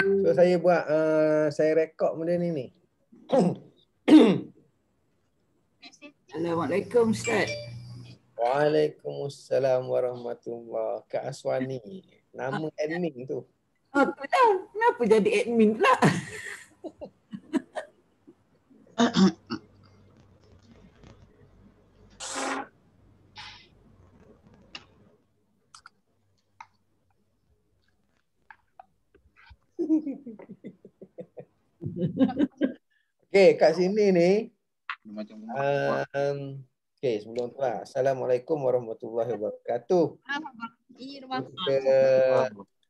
So saya buat, saya rekod benda ni. Assalamualaikum Ustaz. Waalaikumsalam warahmatullahi. Kak Aswani. Nama admin tu. Oh, tu dah. Kenapa jadi admin pula? Okey, kat sini ni. Okey, sebelum tu lah. Assalamualaikum warahmatullahi wabarakatuh.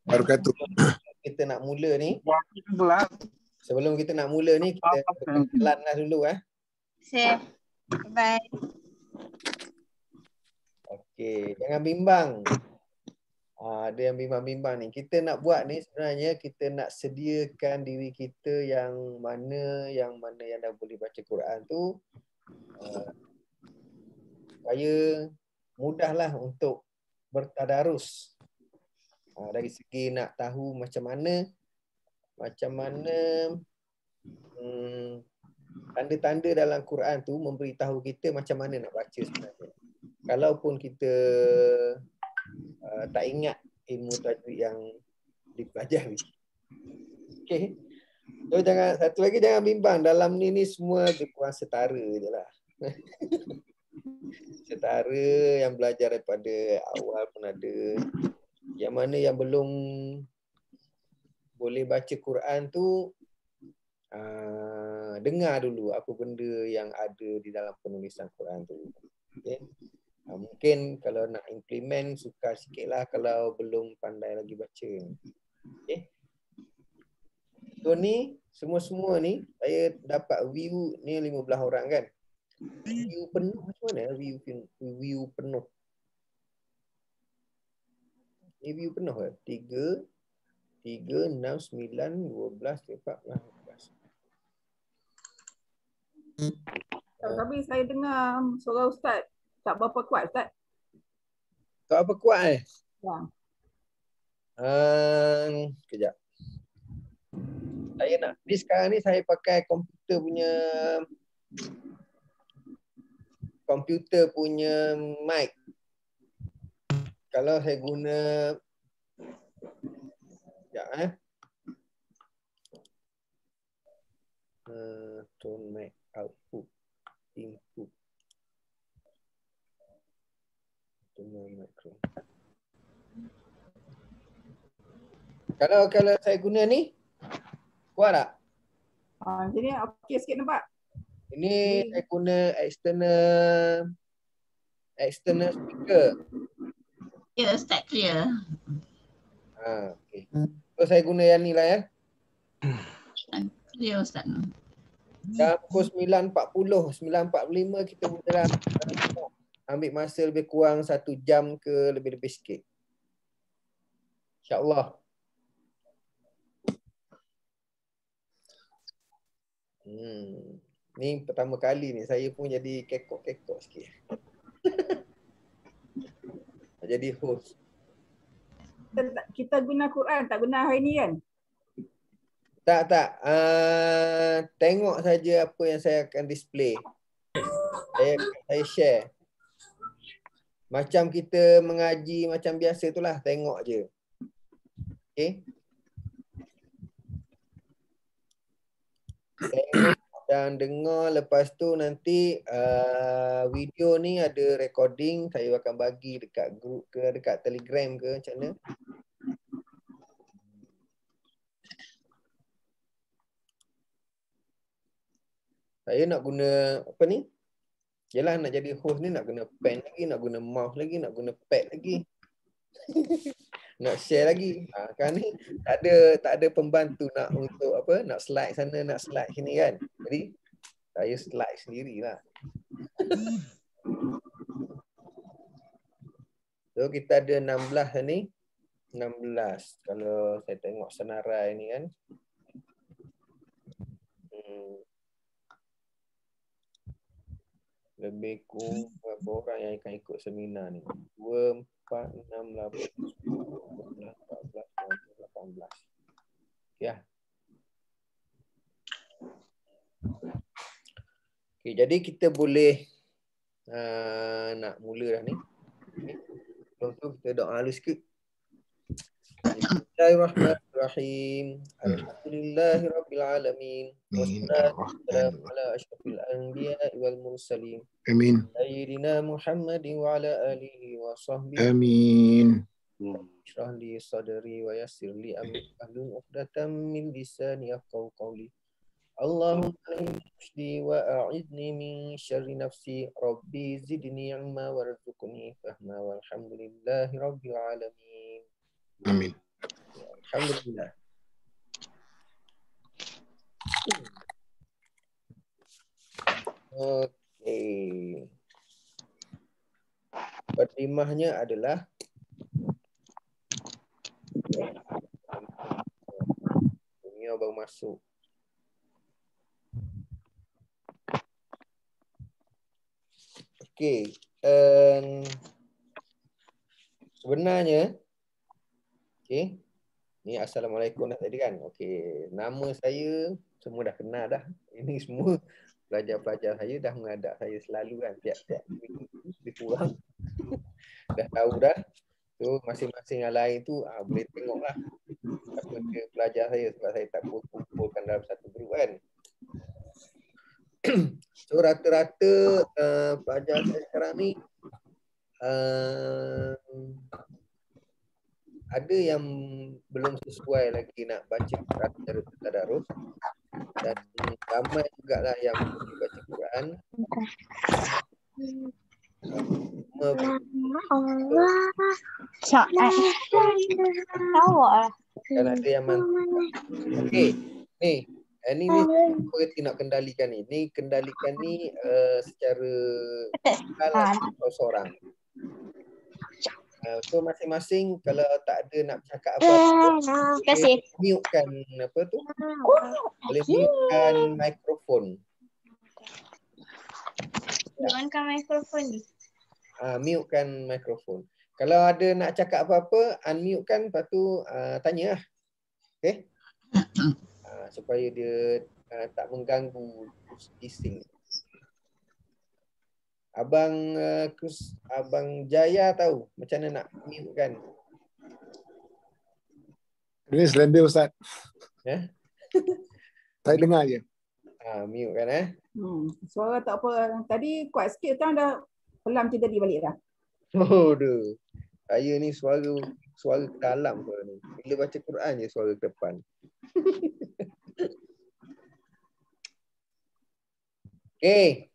Wabarakatuh. Kita nak mula ni. Sebelum kita nak mula ni, kita berkenalan lah dulu . Bye. Okey, jangan bimbang. Ada yang bimbang-bimbang ni. Kita nak buat ni sebenarnya kita nak sediakan diri kita yang mana yang dah boleh baca Quran tu supaya mudahlah untuk bertadarus. Dari segi nak tahu macam mana tanda-tanda dalam Quran tu memberitahu kita macam mana nak baca sebenarnya. Kalaupun kita tak ingat ilmu tajwid yang dipelajari. Okey. So satu lagi jangan bimbang, dalam ni semua lebih kurang setara je lah. Setara, yang belajar daripada awal pun ada. Yang mana yang belum boleh baca Quran tu dengar dulu apa benda yang ada di dalam penulisan Quran tu. Okay. Mungkin kalau nak implement sukar sikit lah kalau belum pandai lagi baca. Okay. So ni semua ni saya dapat view ni 15 orang kan. View penuh macam mana? View penuh. Ni view penuh ke? 3, 6, 9, 12, 14, 15. Tapi saya dengar suara Ustaz tak berapa kuat Ustaz. Tak apa kuat Ya. Kejap. Saya nak, ni sekarang ni saya pakai komputer punya mic. Kalau saya guna tone mic output input micro. Kalau saya guna ni kuat tak? Jadi okey sikit nampak. Ini saya guna external speaker. Ya, Ustaz clear. Okay. So saya guna yang ni lah ya. Clear Ustaz. Dah pukul 9.40, 9.45 kita mula ambil masa lebih kurang 1 jam ke lebih-lebih sikit. InsyaAllah. Ni pertama kali ni saya pun jadi kekok-kekok sikit. Jadi host. Kita guna Quran, tak guna hari ni kan? Tak. Tengok saja apa yang saya akan display. Saya share. Macam kita mengaji macam biasa itulah, tengok je. Okay. Tengok dan dengar, lepas tu nanti video ni ada recording, saya akan bagi dekat grup ke, dekat Telegram ke, macam mana. Saya nak guna apa ni? Yalah, nak jadi host ni nak guna pen lagi, nak guna mouse lagi, nak guna pad lagi. Nak share lagi. Kan ni tak ada pembantu nak untuk apa? Nak slide sana, nak slide sini kan. Jadi saya slide sendirilah. So kita ada 16 ni. 16 kalau saya tengok senarai ni kan. Lebih kurang berapa orang yang akan ikut seminar ni? 2, 4, 6, 8, 10, 12, 14, 15, 18. Ya. Okay, jadi kita boleh nak mula dah ni. Okay. Sebelum tu kita doa dulu sikit. Bismillahirrahmanirrahim. Alhamdulillahirabbil alamin. Wassalatu wassalamu ala asyrafil anbiya'i wal mursalin. Amin. Sayyidina Muhammadin wa ala alihi wa sahbihi. Amin. Ishrah li sadri wa yassir li amri wahlul 'uqdatam min lisani yafqahu qawli. Allahumma inni wa a'idni min syarri nafsi. Rabbi zidni 'ilma warzuqni fahma walhamdulillahi rabbil alamin. Amin. Alhamdulillah. Okey. Pertimahnya adalah dunia baru masuk. Okey. Sebenarnya okey. Ni Assalamualaikum dah tadi kan. Okey, nama saya semua dah kenal dah. Ini semua pelajar-pelajar saya dah menghadap saya selalu kan, tiap-tiap minggu lebih kurang. Dah tahu dah. So masing-masing yang lain tu boleh tengoklah apa dia pelajar saya, sebab saya tak kumpulkan dalam satu grup kan. So rata-rata pelajar saya sekarang ni ada yang belum sesuai lagi nak baca Quran secara tadarus, dan ramai jugalah yang baca Quran. Dan ada yang okey, ni ini kita nak kendalikan ni. Ni kendalikan ni secara atau seorang. So masing-masing kalau tak ada nak cakap apa-apa, boleh mute-kan apa tu? Boleh mute-kan mikrofon. Mute-kan mikrofon ni. Mute-kan mikrofon. Kalau ada nak cakap apa-apa, unmute-kan, lepas tu tanya lah. Okay? Supaya dia tak mengganggu bising. Abang Jaya tahu macam mana nak mute kan? Ini selendil Ustaz. Ya? Saya dengar je. Mute kan Suara tak apa. Tadi kuat sikit, sekarang dah pelan macam tadi balik dah. Oh, duh. Saya ni suara dalam suara ni. Bila baca Quran je suara ke depan. Okay.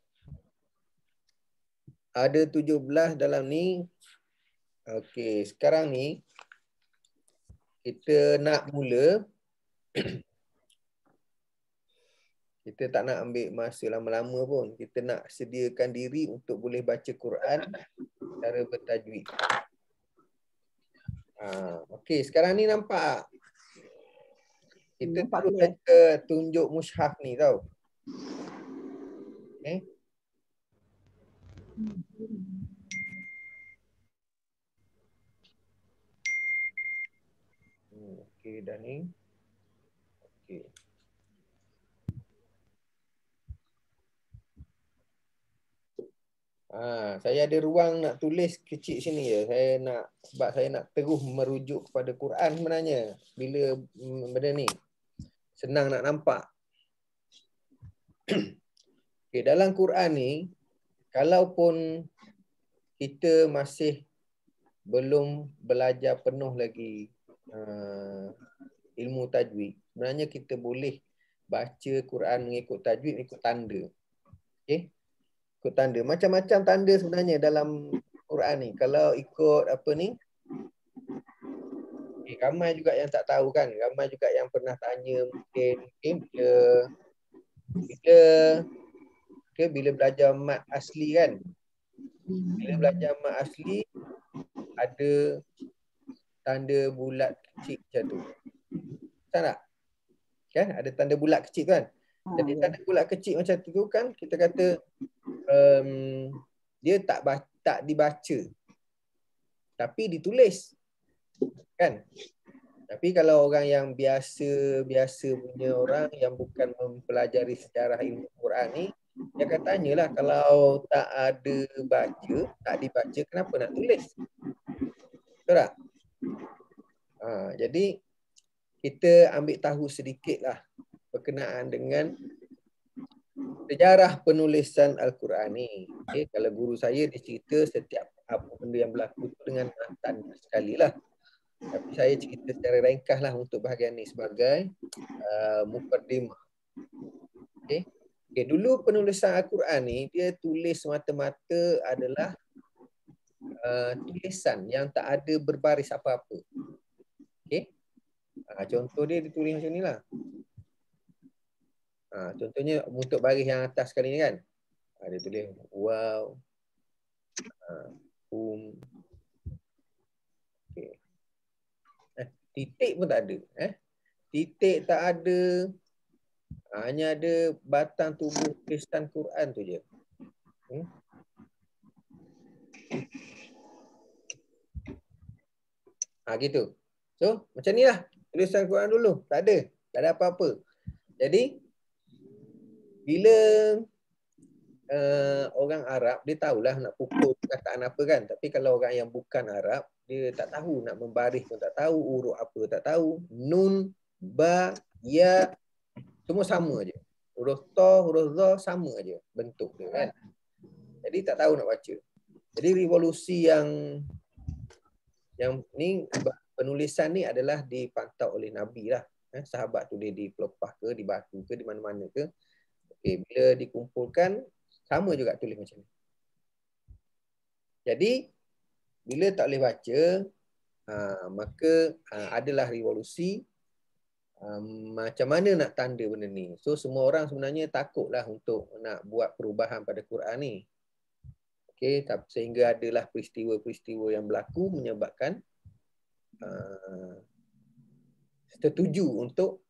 Ada 17 dalam ni. Okey, sekarang ni kita nak mula. Kita tak nak ambil masa lama-lama pun. Kita nak sediakan diri untuk boleh baca Quran secara bertajwid. Okey, sekarang ni nampak. Kita terus baca tunjuk mushaf ni tau. Okey. Okey, dah ni. Okey. Saya ada ruang nak tulis kecil sini je. Sebab saya nak terus merujuk kepada Quran sebenarnya. Bila benda ni senang nak nampak. Okay, dalam Quran ni, kalaupun kita masih belum belajar penuh lagi ilmu tajwid, sebenarnya kita boleh baca Quran mengikut tajwid, mengikut tanda. Okay? Ikut tanda. Macam-macam tanda sebenarnya dalam Quran ni. Kalau ikut apa ni, ramai juga yang tak tahu kan. Ramai juga yang pernah tanya mungkin bila belajar mat asli kan. Bila belajar mat asli ada tanda bulat kecil macam tu. Betul tak? Kan ada tanda bulat kecil kan? Jadi tanda bulat kecil macam tu kan kita kata dia tak dibaca. Tapi ditulis. Kan? Tapi kalau orang yang biasa punya orang yang bukan mempelajari sejarah ilmu Quran ni, Dia akan tanyalah, kalau tak ada baca, tak dibaca, kenapa nak tulis? Betul tak? Jadi kita ambil tahu sedikitlah berkenaan dengan sejarah penulisan Al-Quran ni. Okay, kalau guru saya dia cerita setiap apa benda yang berlaku tu dengan tanda sekali lah. Tapi saya cerita secara ringkas lah untuk bahagian ni sebagai mukaddimah. Okay. Okay, dulu penulisan Al-Quran ni dia tulis semata-mata adalah tulisan yang tak ada berbaris apa-apa. Okay. Contoh dia ditulis macam ni lah. Contohnya untuk baris yang atas sekali ni kan. Dia tulis wow. Okay. Titik pun tak ada. Titik tak ada. Hanya ada batang tubuh tulisan Quran tu je. Gitu. So, macam ni lah tulisan Quran dulu. Tak ada apa-apa. Jadi, bila orang Arab, dia tahulah nak pukul perkataan apa kan. Tapi kalau orang yang bukan Arab, dia tak tahu nak membaris pun tak tahu, huruf apa tak tahu. Nun, ba, ya, semua sama je. Huruf ta, huruf za sama je bentuk dia kan. Jadi tak tahu nak baca. Jadi revolusi yang ni, penulisan ni adalah dipantau oleh Nabi lah. Sahabat tulis di pelopah ke, di batu ke, di mana-mana ke. Okay, bila dikumpulkan, sama juga tulis macam ni. Jadi, bila tak boleh baca, maka adalah revolusi. Macam mana nak tanda benda ni? So, semua orang sebenarnya takutlah untuk nak buat perubahan pada Quran ni. Okay, sehingga adalah peristiwa-peristiwa yang berlaku menyebabkan setuju untuk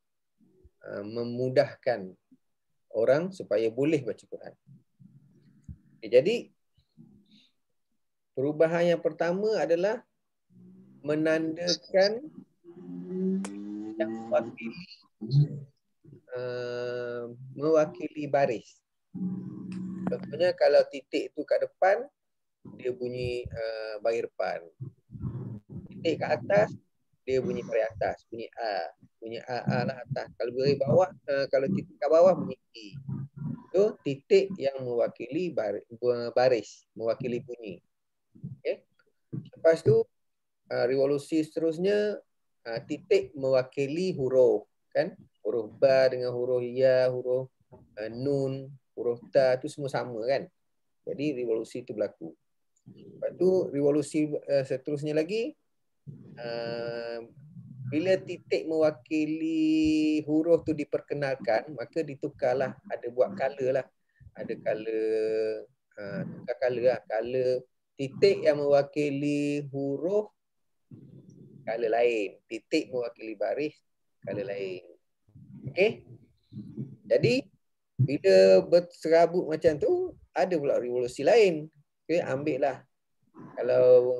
memudahkan orang supaya boleh baca Quran. Okay, jadi perubahan yang pertama adalah menandakan yang mewakili baris. Contohnya kalau titik tu kat depan, dia bunyi baris depan. Titik kat atas, dia bunyi baris atas, bunyi A. Bunyi A lah atas. Kalau baris bawah, kalau titik kat bawah bunyi I. Itu titik yang mewakili baris, mewakili bunyi. Okay. Lepas tu revolusi seterusnya, titik mewakili huruf, kan? Huruf ba dengan huruf ya, huruf nun, huruf ta tu semua sama kan? Jadi revolusi itu berlaku. Lepas tu revolusi seterusnya lagi, bila titik mewakili huruf tu diperkenalkan, maka ditukarlah, ada buat color lah. Ada color, tukar color lah. Color titik yang mewakili huruf, color lain. Titik mewakili baris, color lain. Okay? Jadi, bila berserabut macam tu, ada pula revolusi lain. Okay, ambil lah. Kalau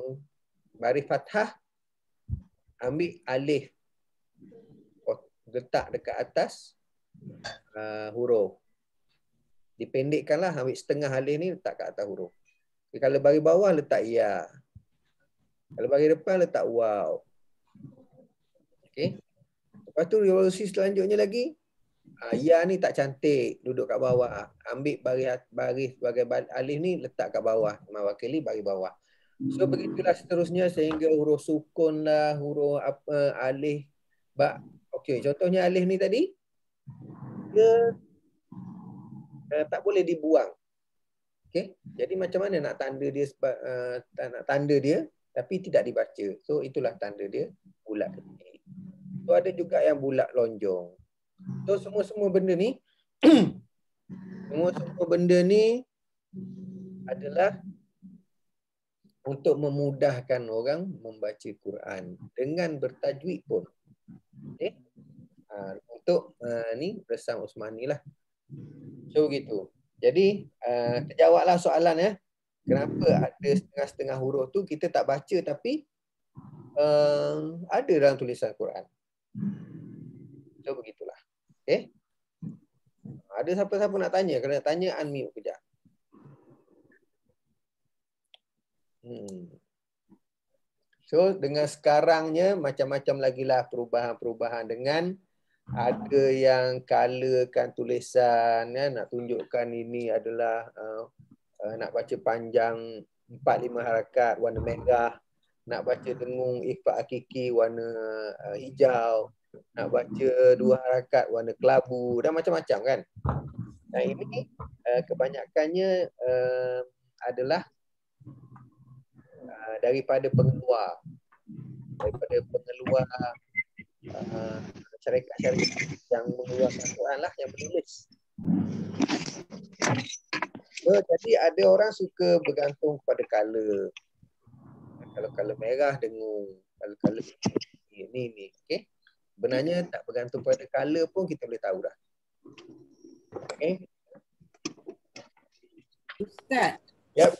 baris fathah, ambil alif, letak dekat atas huruf. Dipendekkanlah, ambil setengah alif ni letak kat atas huruf. Okay, kalau baris bawah letak ya. Kalau baris depan letak waw. Okay. Lepas tu revolusi selanjutnya lagi, ya ni tak cantik, duduk kat bawah. Ambil baris sebagai alif ni letak kat bawah, mewakili baris bawah. So begitulah seterusnya sehingga huruf sukun lah, huruf apa, alif, ba. Okey, contohnya alif ni tadi, dia tak boleh dibuang. Okey, jadi macam mana nak tanda dia, nak tanda dia tapi tidak dibaca. So itulah tanda dia bulat ketik. So ada juga yang bulat lonjong. So semua benda ni semua benda ni adalah untuk memudahkan orang membaca Quran dengan bertajwid pun. Okay? Untuk ni Resam Osmani lah. So begitu. Jadi terjawablah soalan ya. Kenapa ada setengah-setengah huruf tu kita tak baca tapi ada dalam tulisan Quran. So begitulah. Okay? Ada siapa-siapa nak tanya? Kalau nak tanya, unmute kejap. So, dengan sekarangnya macam-macam lagi lah perubahan-perubahan dengan ada yang colorkan tulisan, nak tunjukkan ini adalah nak baca panjang 4-5 harakat warna merah, nak baca dengung ikhfa hakiki warna hijau, nak baca 2 harakat warna kelabu dan macam-macam kan. Dan ini kebanyakannya adalah daripada pengeluar syarikat-syarikat yang mengeluarkan Quran lah, yang menulis. So, jadi ada orang suka bergantung kepada color. Kalau color merah dengung, kalau color ni. Okay? Sebenarnya tak bergantung pada color pun kita boleh tahu dah. Okay? Ustaz. Yep.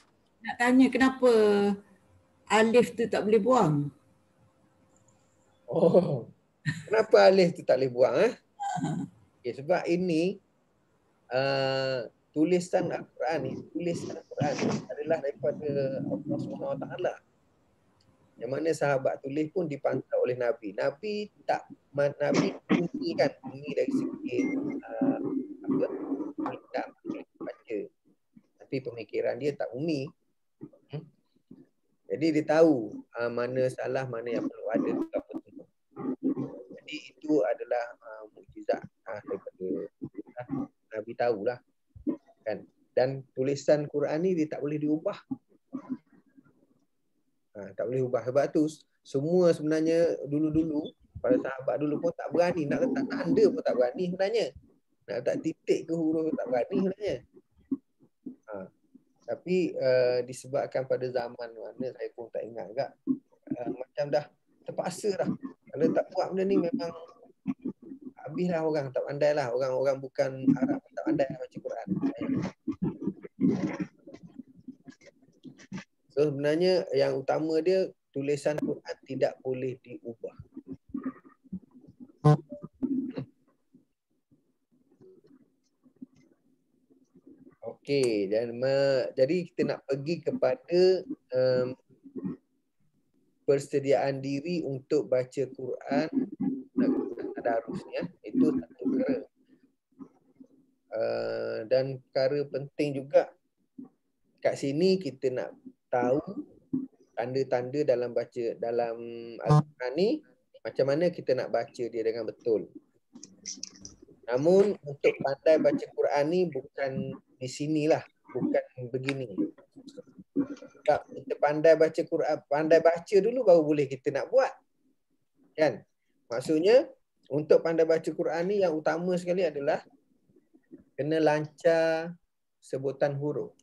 Nak tanya kenapa alif tu tak boleh buang? Oh, kenapa alif tu tak boleh buang? Okay, sebab ini tulisan Al-Quran ni, adalah daripada Allah SWT. Yang mana sahabat tulis pun dipantau oleh Nabi. Nabi umi kan, umi dari segi baca. Tapi pemikiran dia tak umi. Jadi dia tahu mana salah, mana yang perlu ada. Jadi itu adalah mukjizat daripada Nabi tahulah kan. Dan tulisan Quran ni dia tak boleh diubah. Tak boleh ubah. Sebab tu semua sebenarnya dulu-dulu para sahabat dulu pun tak berani nak letak tanda pun tak berani sebenarnya. Nak letak titik ke huruf tak berani sebenarnya. Tapi disebabkan pada zaman mana saya pun tak ingat agak macam dah terpaksa dah. Kalau tak buat benda ni memang habislah orang, tak pandai lah. Orang bukan Arab tak pandai baca Quran. So sebenarnya yang utama dia tulisan Quran tidak boleh diubah. Okey, dan jadi kita nak pergi kepada persediaan diri untuk baca Quran tadarus ya. Itu satu perkara. Dan perkara penting juga kat sini kita nak tahu tanda-tanda dalam Al-Quran ni, macam mana kita nak baca dia dengan betul. Namun untuk pandai baca Quran ni bukan di sinilah, bukan begini. Tak, kita pandai baca Quran, pandai baca dulu baru boleh kita nak buat. Kan? Maksudnya untuk pandai baca Quran ni yang utama sekali adalah kena lancar sebutan huruf.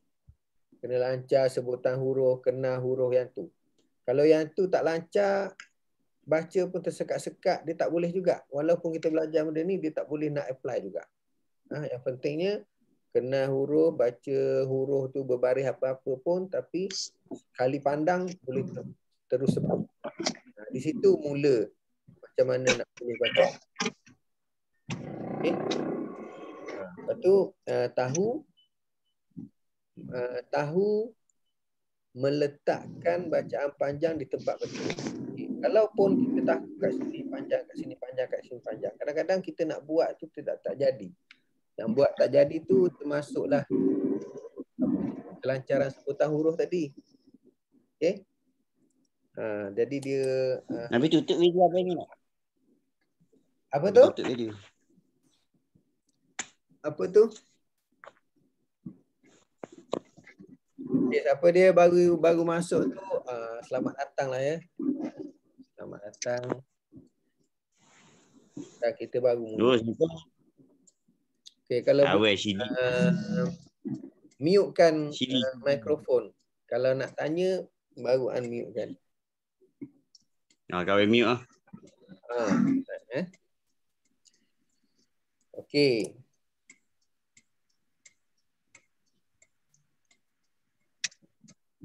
Kena lancar sebutan huruf, kena huruf yang tu. Kalau yang tu tak lancar, baca pun tersekat-sekat, dia tak boleh juga. Walaupun kita belajar benda ni, dia tak boleh nak apply juga. Yang pentingnya, kena huruf, baca huruf tu berbaris apa-apa pun, tapi kali pandang boleh terus sebut. Di situ mula macam mana nak boleh baca. Okay. Lepas tu, tahu meletakkan bacaan panjang di tempat betul. Kalaupun kita tahu kat sini panjang, kat sini panjang, kat sini panjang, kadang-kadang kita nak buat tu tak jadi. Yang buat tak jadi tu termasuklah kelancaran sebutan huruf tadi. Okey. Jadi dia Nabi tutup video apa ni? Apa tu? Tutup video. Apa tu? Okay, siapa dia baru masuk tu, selamat datang lah ya. Selamat datang. Dan kita baru mula. Okay, kalau mute kan mikrofon. Kalau nak tanya baru unmute kan. Kau mute ah. Okey.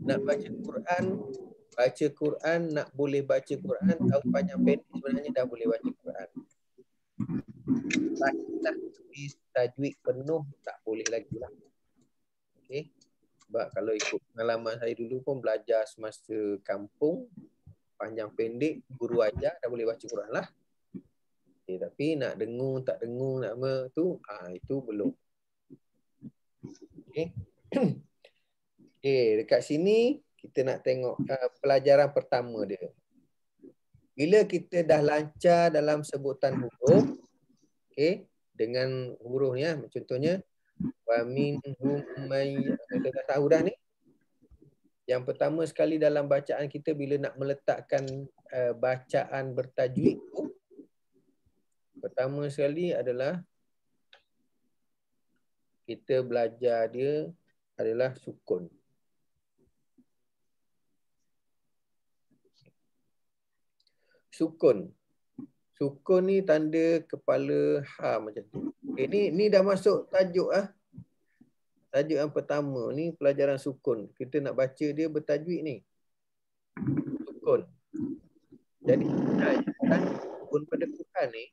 Nak baca Quran, nak boleh baca Quran, tahu panjang pendek sebenarnya dah boleh baca Quran. tajwid penuh tak boleh lagi lah. Okay. Sebab kalau ikut pengalaman saya dulu pun belajar semasa kampung, panjang pendek, guru ajar dah boleh baca Quran lah. Okay, tapi nak dengung, tak dengung, nak apa tu, itu belum. Okay. Okay, dekat sini kita nak tengok pelajaran pertama dia. Bila kita dah lancar dalam sebutan huruf, okay, dengan huruf ni, contohnya wa minhum may, kita dah tahu dah ni. Yang pertama sekali dalam bacaan kita bila nak meletakkan bacaan bertajwid tu, pertama sekali adalah kita belajar dia adalah sukun. Sukun. Sukun ni tanda kepala ha macam tu. Ni dah masuk tajuk Tajuk yang pertama ni pelajaran sukun. Kita nak baca dia bertajwid ni. Sukun. Jadi tanda sukun pada Quran ni.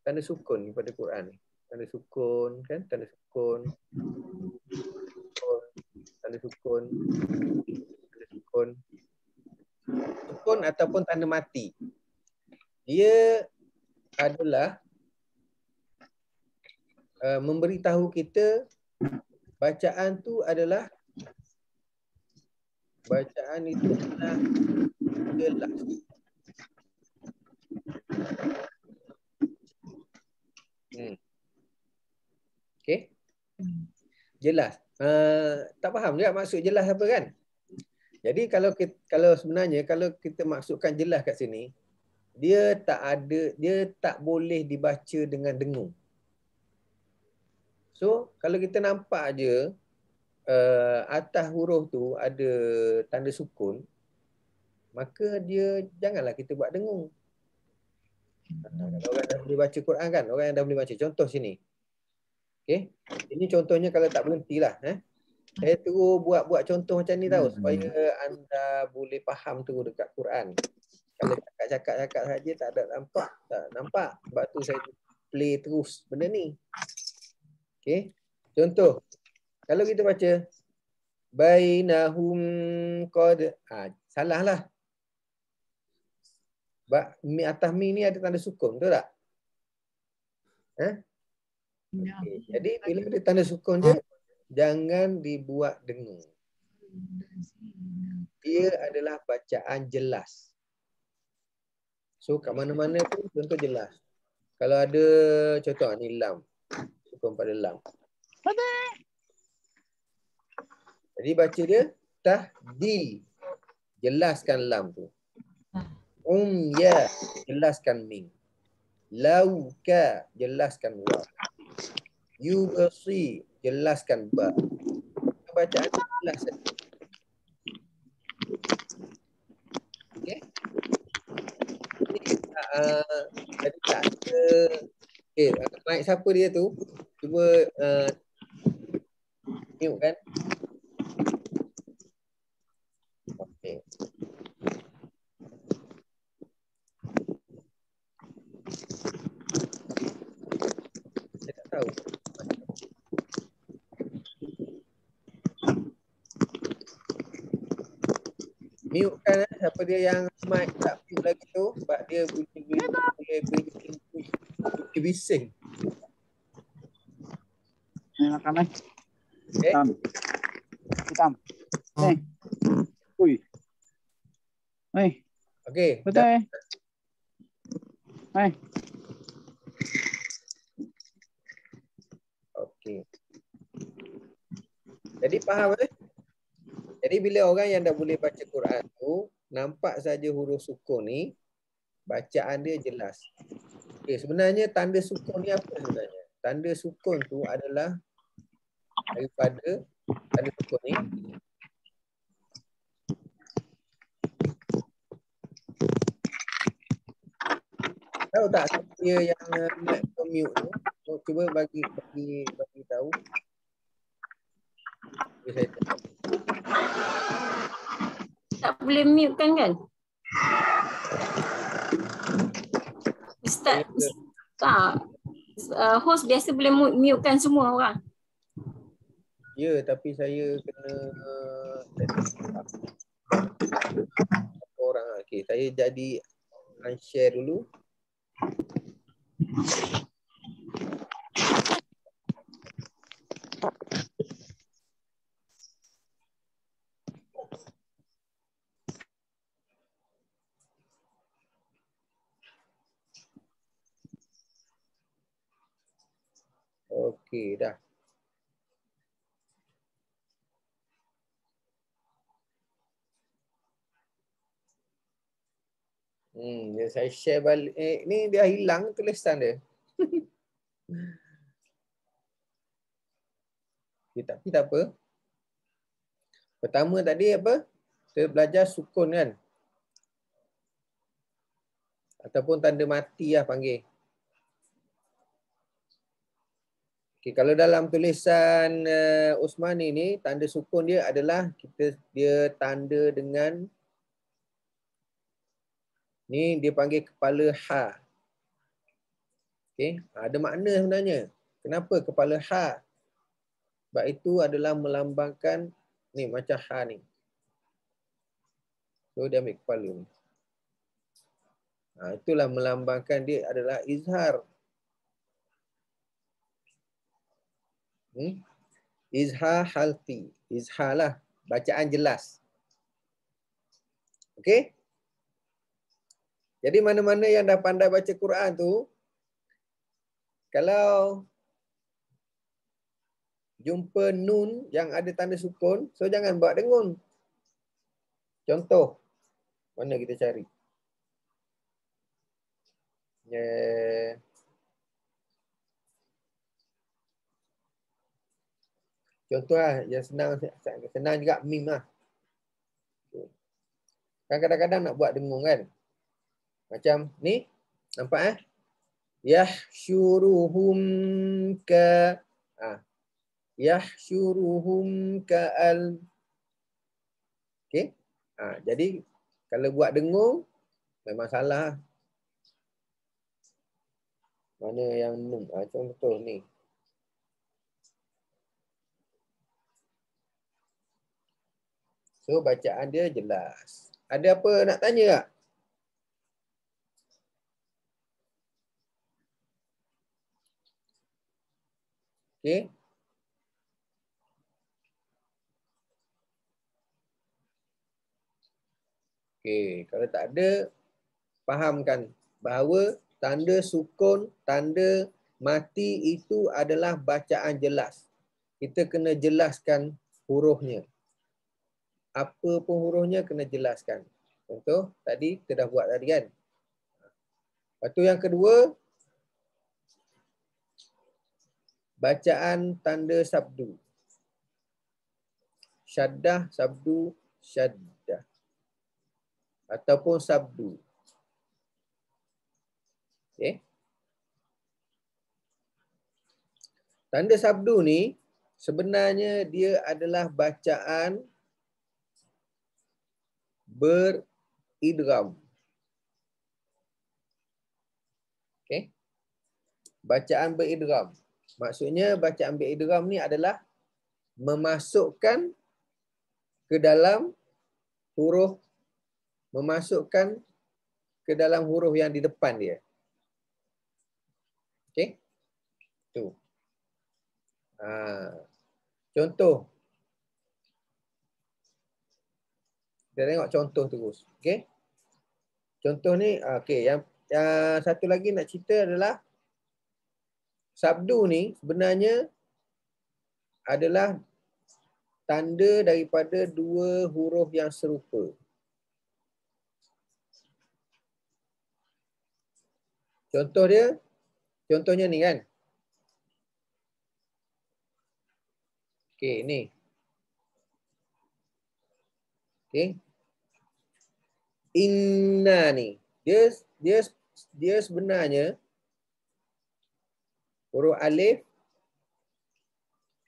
Tanda sukun pada Quran ni. Tanda sukun kan? Tanda sukun. Tanda sukun. Tanda sukun. Sukun ataupun tanda mati. Dia adalah memberitahu kita bacaan tu adalah bacaan itu adalah jelas. Okey. Jelas. Tak faham juga maksud jelas apa kan? Jadi kalau sebenarnya kalau kita maksudkan jelas kat sini, dia tak boleh dibaca dengan dengung. So kalau kita nampak je atas huruf tu ada tanda sukun, maka dia janganlah kita buat dengung. Kalau orang dah boleh baca Quran kan, orang yang dah boleh baca. Contoh sini. Okey. Ini contohnya kalau tak berhentilah. Saya terus buat contoh macam ni tahu supaya anda boleh faham terus dekat Quran. Kalau cakap-cakap saja tak nampak. Sebab tu saya play terus benda ni. Okey. Contoh. Kalau kita baca bainahum qad, salah lah. Atas mi ni ada tanda sukun, betul tak? Okay. Jadi bila ada tanda sukun je, jangan dibuat dengung. Dia adalah bacaan jelas. So kat mana-mana pun contoh jelas. Kalau ada contoh ni lam. Sukun pada lam. Jadi baca dia tahdil. Jelaskan lam tu. Ya, jelaskan mim. Lauka, jelaskan wa. Yubasi, jelaskan ba. Bacaan jelas saja. Okey. Jadi tak ada. Okey, mic siapa dia tu? Cuba mute kan? Okey. Saya tak tahu. Mute kan siapa dia yang mic tak mute lagi tu sebab dia boleh bising. Makan Okay. Hitam. Ui. Okey. Betul. Okey. Jadi faham Jadi bila orang yang dah boleh baca Quran tu nampak saja huruf sukun ni, bacaan dia jelas. Okey, sebenarnya tanda sukun ni apa sebenarnya? Tanda sukun tu adalah daripada tanda sukun ni. Tahu tak dia yang mic mute tu? Cuba bagi tahu. Saya tak boleh mute kan? Ustaz tak. Host biasa boleh mute-kan semua orang. Ya, tapi saya kena orang. Okey, saya jadi unshare dulu. Okey, dah. Saya share balik. Ni dia hilang tulisan dia. Okay, tapi tak apa. Pertama tadi apa? Kita belajar sukun kan? Ataupun tanda mati lah panggil. Okay, kalau dalam tulisan Osman ni, tanda sukun dia adalah dia tanda dengan ni dia panggil kepala ha. Okay, ada makna sebenarnya. Kenapa kepala ha? Sebab itu adalah melambangkan ni macam ha ni. So dia ambil kepala ni. Itulah melambangkan dia adalah izhar. Izhar halti. Izhar lah. Bacaan jelas. Okey? Jadi mana-mana yang dah pandai baca Quran tu, kalau jumpa nun yang ada tanda sukun, so jangan buat dengung. Contoh, mana kita cari? Contoh lah, yang senang juga mim lah. Kan kadang-kadang nak buat dengung kan? Macam ni, nampak Yahsyuruhum ka Yahsyuruhum ka'al. Okey? Jadi kalau buat dengung memang salah. Mana yang nun? Contoh ni. So bacaan dia jelas. Ada apa nak tanya tak? Okey. Okey, kalau tak ada, fahamkan bahawa tanda sukun, tanda mati itu adalah bacaan jelas. Kita kena jelaskan hurufnya. Apa pun hurufnya kena jelaskan. Contoh, tadi kita dah buat tadi kan. Lepas tu yang kedua, bacaan tanda sabdu. Syaddah, sabdu, syaddah. Ataupun sabdu. Okay. Tanda sabdu ni sebenarnya dia adalah bacaan beridgham. Okay. Bacaan beridgham. Maksudnya bacaan beridgham ni adalah memasukkan ke dalam huruf yang di depan dia. Okey. Tu. Contoh. Kita tengok contoh terus. Okey. Contoh ni, okey, yang satu lagi nak cerita adalah sabdu ni sebenarnya adalah tanda daripada dua huruf yang serupa. Contohnya ni kan. Okey, ni. Okey. Inna ni. Dia sebenarnya huruf alif.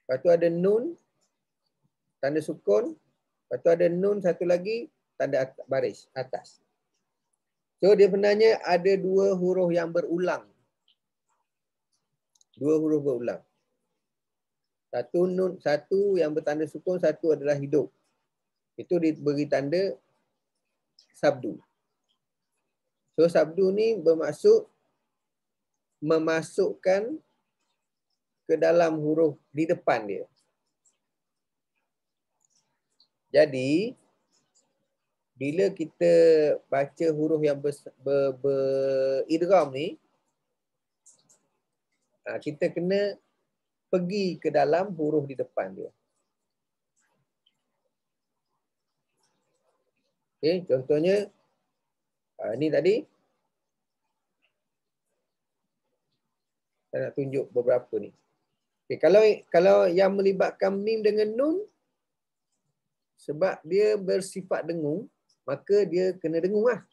Lepas tu ada nun, tanda sukun. Lepas tu ada nun satu lagi, tanda baris atas. So dia sebenarnya ada dua huruf yang berulang. Dua huruf berulang. Satu nun, satu yang bertanda sukun, satu adalah hidup. Itu diberi tanda sabdu. So sabdu ni bermaksud memasukkan ke dalam huruf di depan dia. Jadi bila kita baca huruf yang beridgham ni, kita kena pergi ke dalam huruf di depan dia. Okay, contohnya ni tadi saya nak tunjuk beberapa ni. Okay, kalau yang melibatkan mim dengan nun, sebab dia bersifat dengung, maka dia kena dengung lah.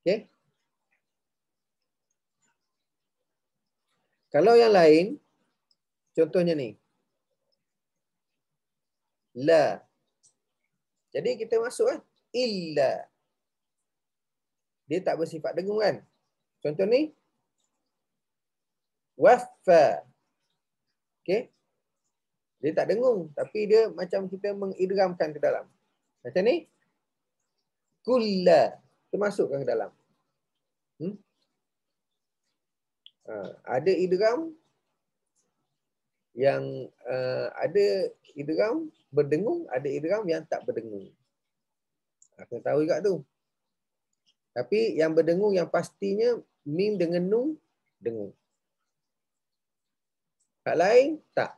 Okay. Kalau yang lain, contohnya ni. La. Jadi kita masuk kan. Illa. Dia tak bersifat dengung kan. Contoh ni. Waffa. Okay. Dia tak dengung. Tapi dia macam kita mengidghamkan ke dalam. Macam ni. Kulla. Kita masukkan ke dalam. Ada idgham yang ada idgham berdengung, ada idgham yang tak berdengung. Kena tahu juga tu. Tapi yang berdengung yang pastinya mim dengan nun dengung. Hak lain tak.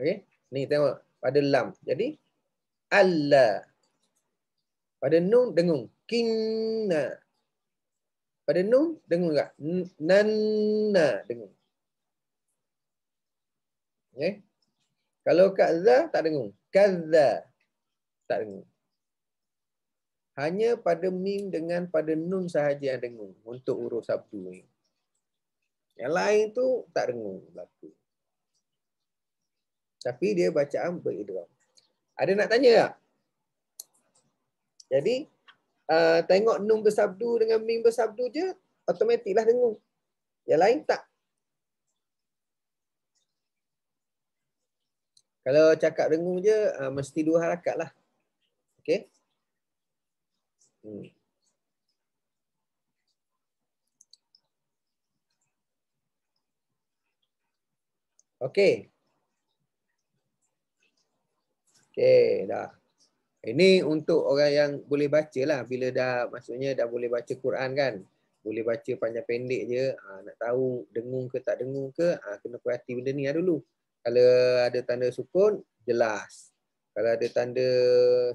Okey, ni tengok pada lam. Jadi alla. Pada nun dengung. Kinna. Pada nun dengung tak? Nanna dengung. Okay. Kalau kat za tak dengung. Kazza tak dengung. Hanya pada mim dengan pada nun sahaja yang dengung untuk huruf sabdu ni. Yang lain tu tak dengung berlaku. Tapi dia bacaan beridgham. Ada nak tanya tak? Jadi tengok nun bersabdu dengan mim bersabdu je, automatiklah dengung. Yang lain tak. Kalau cakap dengung je, mesti 2 harakat lah. Okey. Okey. Okey, dah. Ini untuk orang yang boleh baca lah. Bila dah, maksudnya dah boleh baca Quran kan. Boleh baca panjang pendek je. Nak tahu dengung ke tak dengung ke, kena perhati benda ni dulu. Kalau ada tanda sukun, jelas. Kalau ada tanda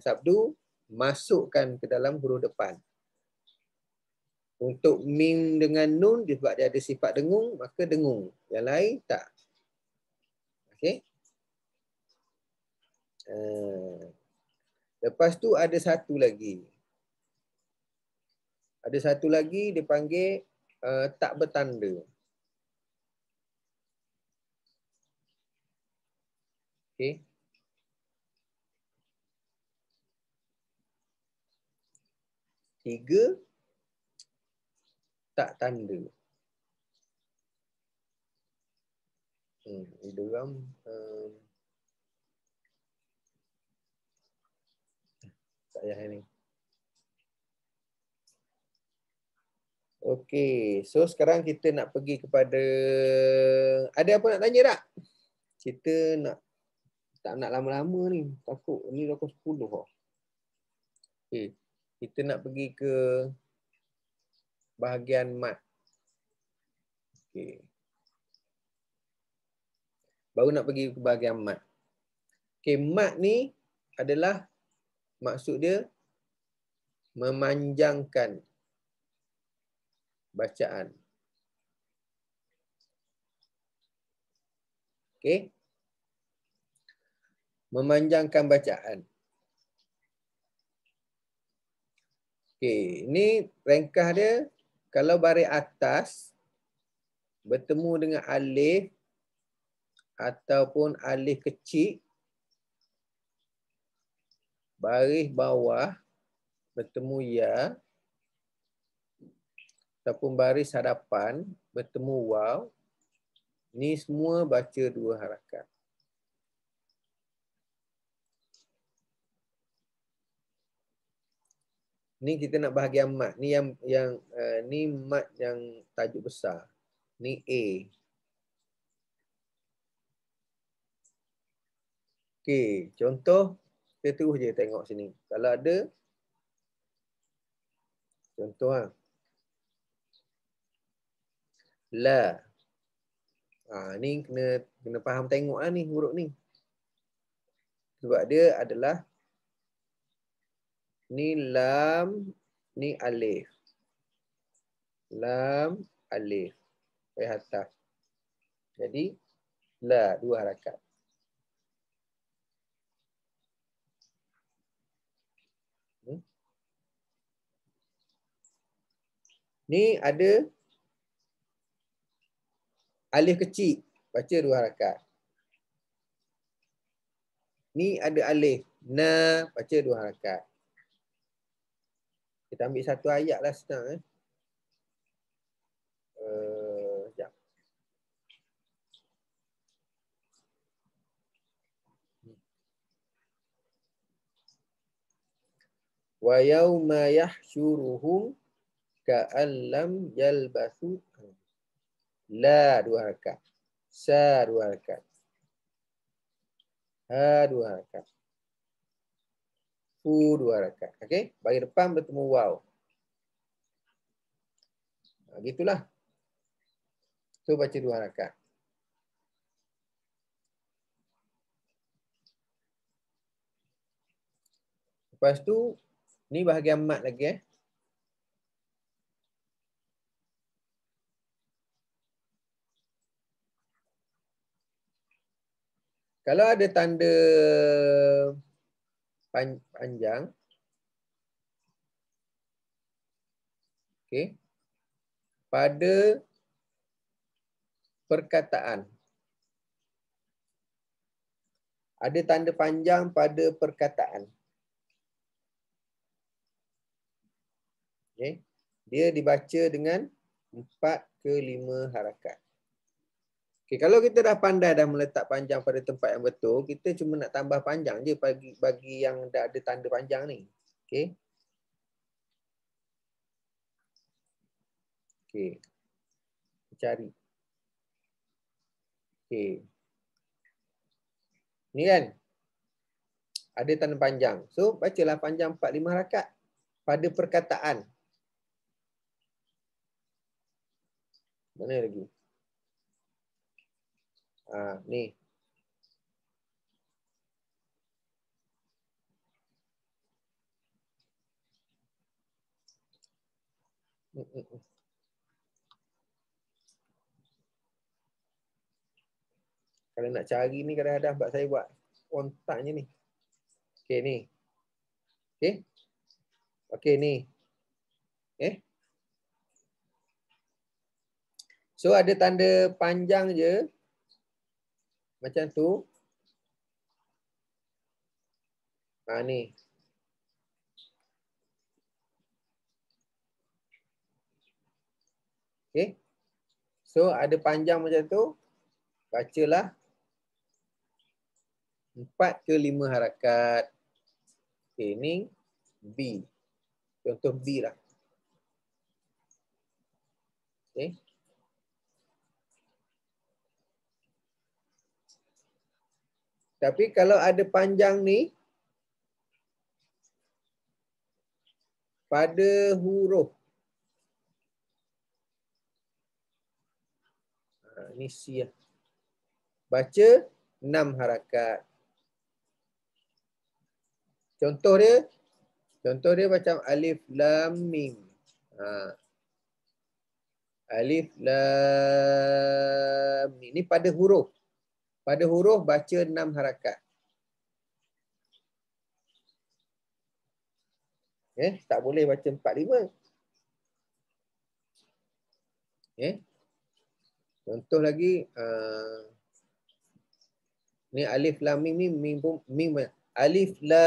sabdu, masukkan ke dalam huruf depan. Untuk mim dengan nun, sebab dia ada sifat dengung, maka dengung. Yang lain tak. Okey. Lepas tu ada satu lagi. Ada satu lagi dia panggil tak bertanda. Okey. Tiga tak tanda. Idgham tak payah ni. Okey, so sekarang kita nak pergi kepada, ada apa nak tanya tak? Kita tak nak lama-lama ni, takut ni dah pukul 10 dah. Okey, kita nak pergi ke bahagian mat. Okey. Baru nak pergi ke bahagian mat. Okey, mat ni adalah maksud dia memanjangkan bacaan. Okey. Memanjangkan bacaan. Okey, ini ringkas dia. Kalau baris atas bertemu dengan alif ataupun alif kecil, baris bawah bertemu ya, ataupun baris hadapan bertemu waw, ni semua baca 2 harakat. Ni kita nak bahagian mat. Ni ni mat yang tajuk besar. Ni A. Okey, contoh kita terus je tengok sini. Kalau ada contoh la. Ni kena faham tengok ni huruf ni. Sebab dia adalah ni lam, ni alif. Lam, alif. Atas. Jadi la 2 harakat. Ni ada alif kecil, baca 2 harakat. Ni ada alif, na, baca 2 harakat. Kita ambil satu ayat lah senang. Sekejap. Wa yauma yahsyuruhum ka'an lam yalbathu. La 2 harakat. Sa 2 harakat. Ha 2 harakat. Fu 2 harakat. Okey, bagi depan bertemu waw. Gitulah. So baca 2 harakat. Lepas tu ni bahagian mat lagi Kalau ada tanda panjang, okey, pada perkataan. Ada tanda panjang pada perkataan. Okay. Dia dibaca dengan 4 ke 5 harakat. Okay, kalau kita dah pandai dah meletak panjang pada tempat yang betul, kita cuma nak tambah panjang je bagi yang dah ada tanda panjang ni. Okay. Okay. Cari. Okay. Ni kan. Ada tanda panjang. So, bacalah panjang 4-5 harakat pada perkataan. Mana lagi? Ni. Kalau nak cari ni kadang-kadang sebab saya buat kontaknya ni. Okey ni. Okey. Okey ni. So ada tanda panjang je. Macam tu. Ni. Okay. So ada panjang macam tu. Bacalah 4 ke 5 harakat. Okay, ni B. Contoh B lah. Okay. Tapi kalau ada panjang ni pada huruf. Ni C lah. Baca 6 harakat. Contoh dia macam alif lam mim. Alif lam mim. Ni pada huruf. Pada huruf baca 6 harakat. Tak boleh baca 4-5. Contoh lagi. Ni alif lam mim ni mim. Alif lam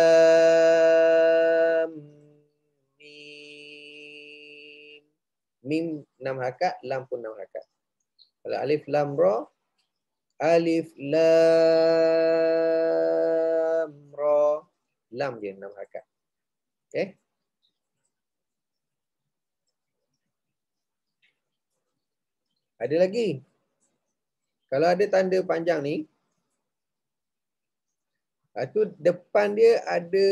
mim. Mim 6 harakat, lam pun 6 harakat. Kalau alif lam ra, alif lam ra, lam je 6 harakat. Okey. Ada lagi. Kalau ada tanda panjang ni, itu depan dia ada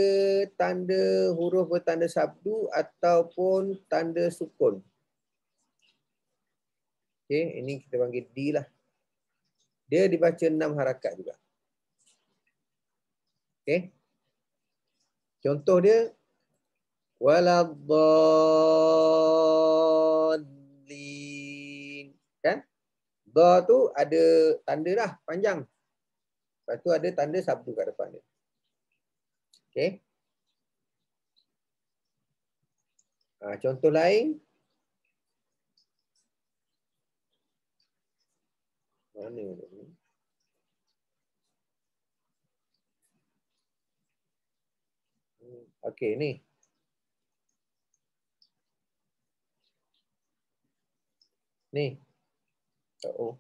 tanda huruf bertanda sabdu ataupun tanda sukun. Okey, ini kita panggil D lah. Dia dibaca 6 harakat juga. Okey. Contoh dia waladdallin. Kan? Dha tu ada tanda dah panjang. Lepas tu ada tanda sabdu kat depan dia. Okey. Contoh lain. Mana ni? Okey, ni. Ni. Oh.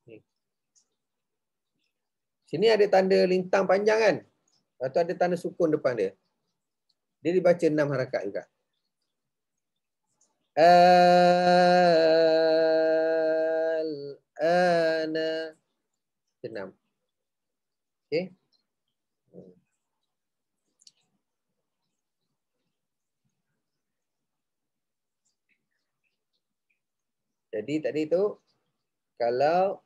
Ni. Sini ada tanda lintang panjang kan? Lepas tu ada tanda sukun depan dia. Dia dibaca 6 harakat juga. Al-ana. 6. Okey. Jadi tadi tu kalau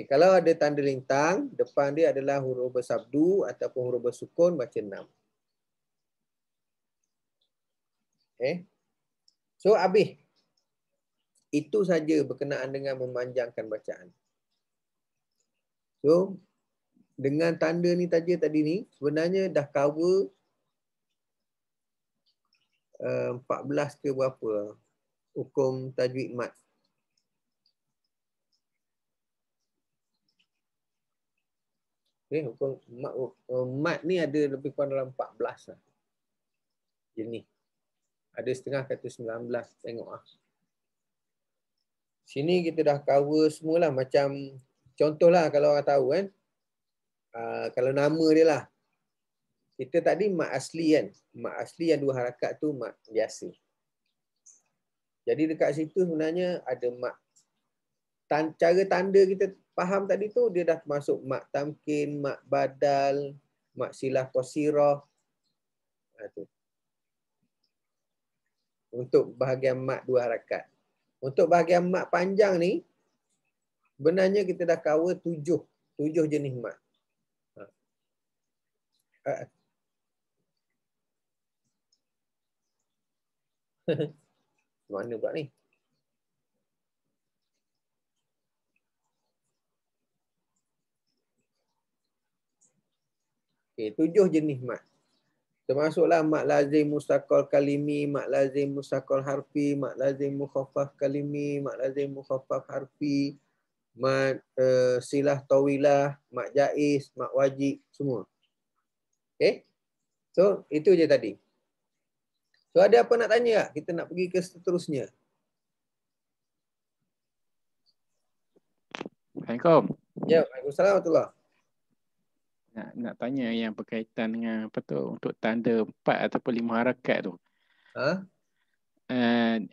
kalau ada tanda lintang, depan dia adalah huruf bersabdu ataupun huruf bersukun, baca 6. Okay. So habis. Itu saja berkenaan dengan memanjangkan bacaan. So dengan tanda ni saja tadi ni sebenarnya dah cover 14 ke berapa hukum tajwid mat. Okay, hukum mat ni ada lebih kurang dalam 14 lah. Jenis. Ada setengah kata 19. Tengok lah. Sini kita dah cover semualah. Macam contohlah kalau orang tahu kan. Kalau nama dia lah. Kita tadi mat asli kan. Mat asli yang 2 harakat tu mat biasa. Jadi dekat situ sebenarnya ada mat. Cara tanda kita faham tadi tu dia dah masuk mat tamkin, mat badal, mat silah qasirah. Tu. Untuk bahagian mat 2 harakat. Untuk bahagian mat panjang ni sebenarnya kita dah cover 7 jenis mat. Mana pula ni? Okey, 7 jenis mat. Termasuklah mat lazim mustaqal kalimi, mat lazim mustaqal harfi, mat lazim mukhaffaf kalimi, mat lazim mukhaffaf harfi, mat silah tawilah, mat jaiz, mat wajib, semua. Okey? So, itu je tadi. So, ada apa nak tanya tak? Kita nak pergi ke seterusnya. Assalamualaikum. Ya, Waalaikumsalam warahmatullahi. Nak tanya yang berkaitan dengan apa tu untuk tanda 4 ataupun 5 harakat tu.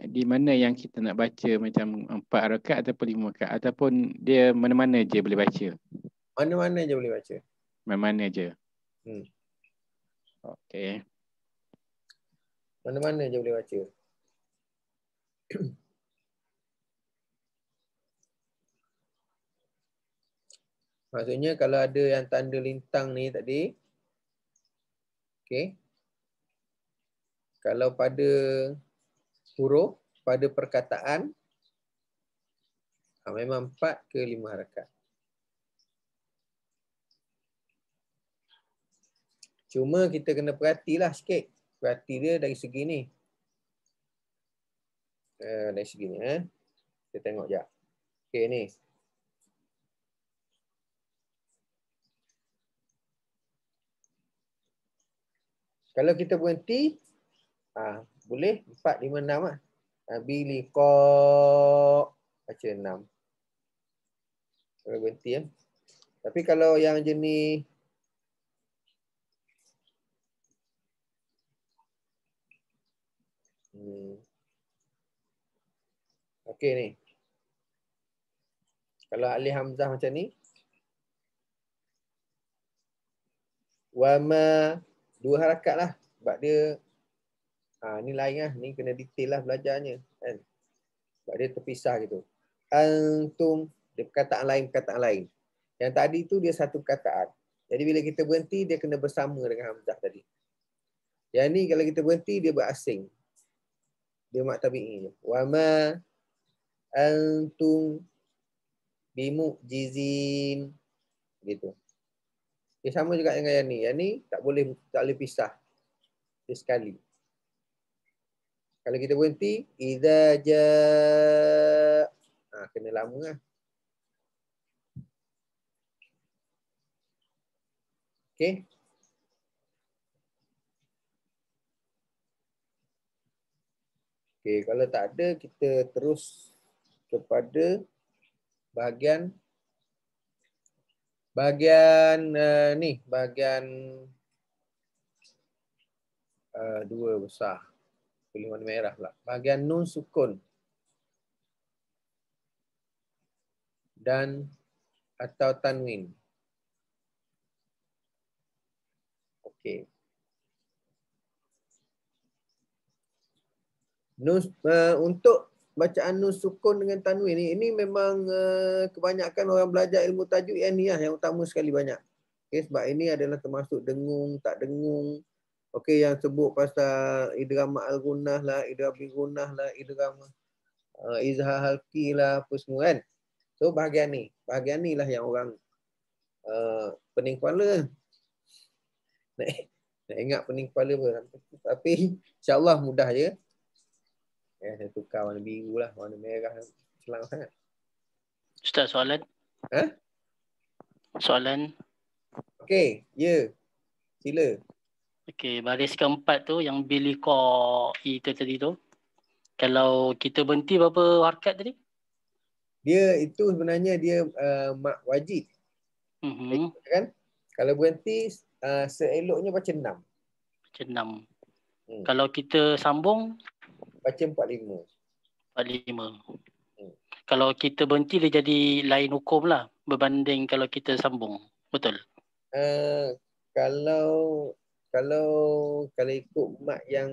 Di mana yang kita nak baca macam 4 harakat ataupun 5 harakat ataupun dia mana-mana je boleh baca? Mana-mana je boleh baca. Mana-mana je. Okey. Mana-mana je boleh baca. Maksudnya kalau ada yang tanda lintang ni tadi. Okey. Kalau pada huruf, pada perkataan, memang 4 ke 5 harakat. Cuma kita kena perhatilah sikit. Perhati dia dari segi ni. Dari segi ni. Kita tengok sekejap. Okey ni. Kalau kita berhenti, boleh 4, 5, 6 lah. Biliqa baca 6. Kalau berhenti ya. Tapi kalau yang jenis okey ni. Kalau alif hamzah macam ni, wama 2 harakat lah. Sebab dia ni lain lah. Ni kena detail lah belajarnya. Kan? Sebab dia terpisah gitu. Antum, dia perkataan lain. Yang tadi tu dia satu perkataan. Jadi bila kita berhenti, dia kena bersama dengan hamzah tadi. Yang ni kalau kita berhenti, dia berasing. Dia mak tabi'i. Wama antum bimu'jizin. Gitu. Dia sama juga dengan yang ni. Yang ni tak boleh pisah. Dia sekali. Kalau kita berhenti, idza ja, kena lama lah. Okey. Okey, kalau tak ada, kita terus kepada bahagian ni, bahagian 2 besar. Pilih warna merah pula. Bahagian nun sukun dan atau tanwin. Okey. Untuk bacaan nun sukun dengan tanwin ini memang kebanyakan orang belajar ilmu tajwid yang ni lah, yang utama sekali banyak. Okay, sebab ini adalah termasuk dengung, tak dengung. Okey, yang sebut pasal idgham al-gunnah lah, idgham bi-gunnah lah, idgham izhar halqi lah, apa semua kan. So bahagian ni lah yang orang pening kepala. Nak ingat pening kepala pun. Tapi insya-Allah mudah je. Saya tukar warna biru lah, warna merah selang sangat. Ustaz, soalan? Soalan? Okey, ya. Sila. Okey, baris keempat tu yang biliqa itu tadi tu. Kalau kita berhenti berapa harakat tadi? Dia itu sebenarnya dia mak wajib. Kan? Kalau berhenti seeloknya baca 6. Baca 6. Kalau kita sambung baca 45. 45. Kalau kita berhenti dia jadi lain hukum lah berbanding kalau kita sambung. Betul? Kalau ikut mat yang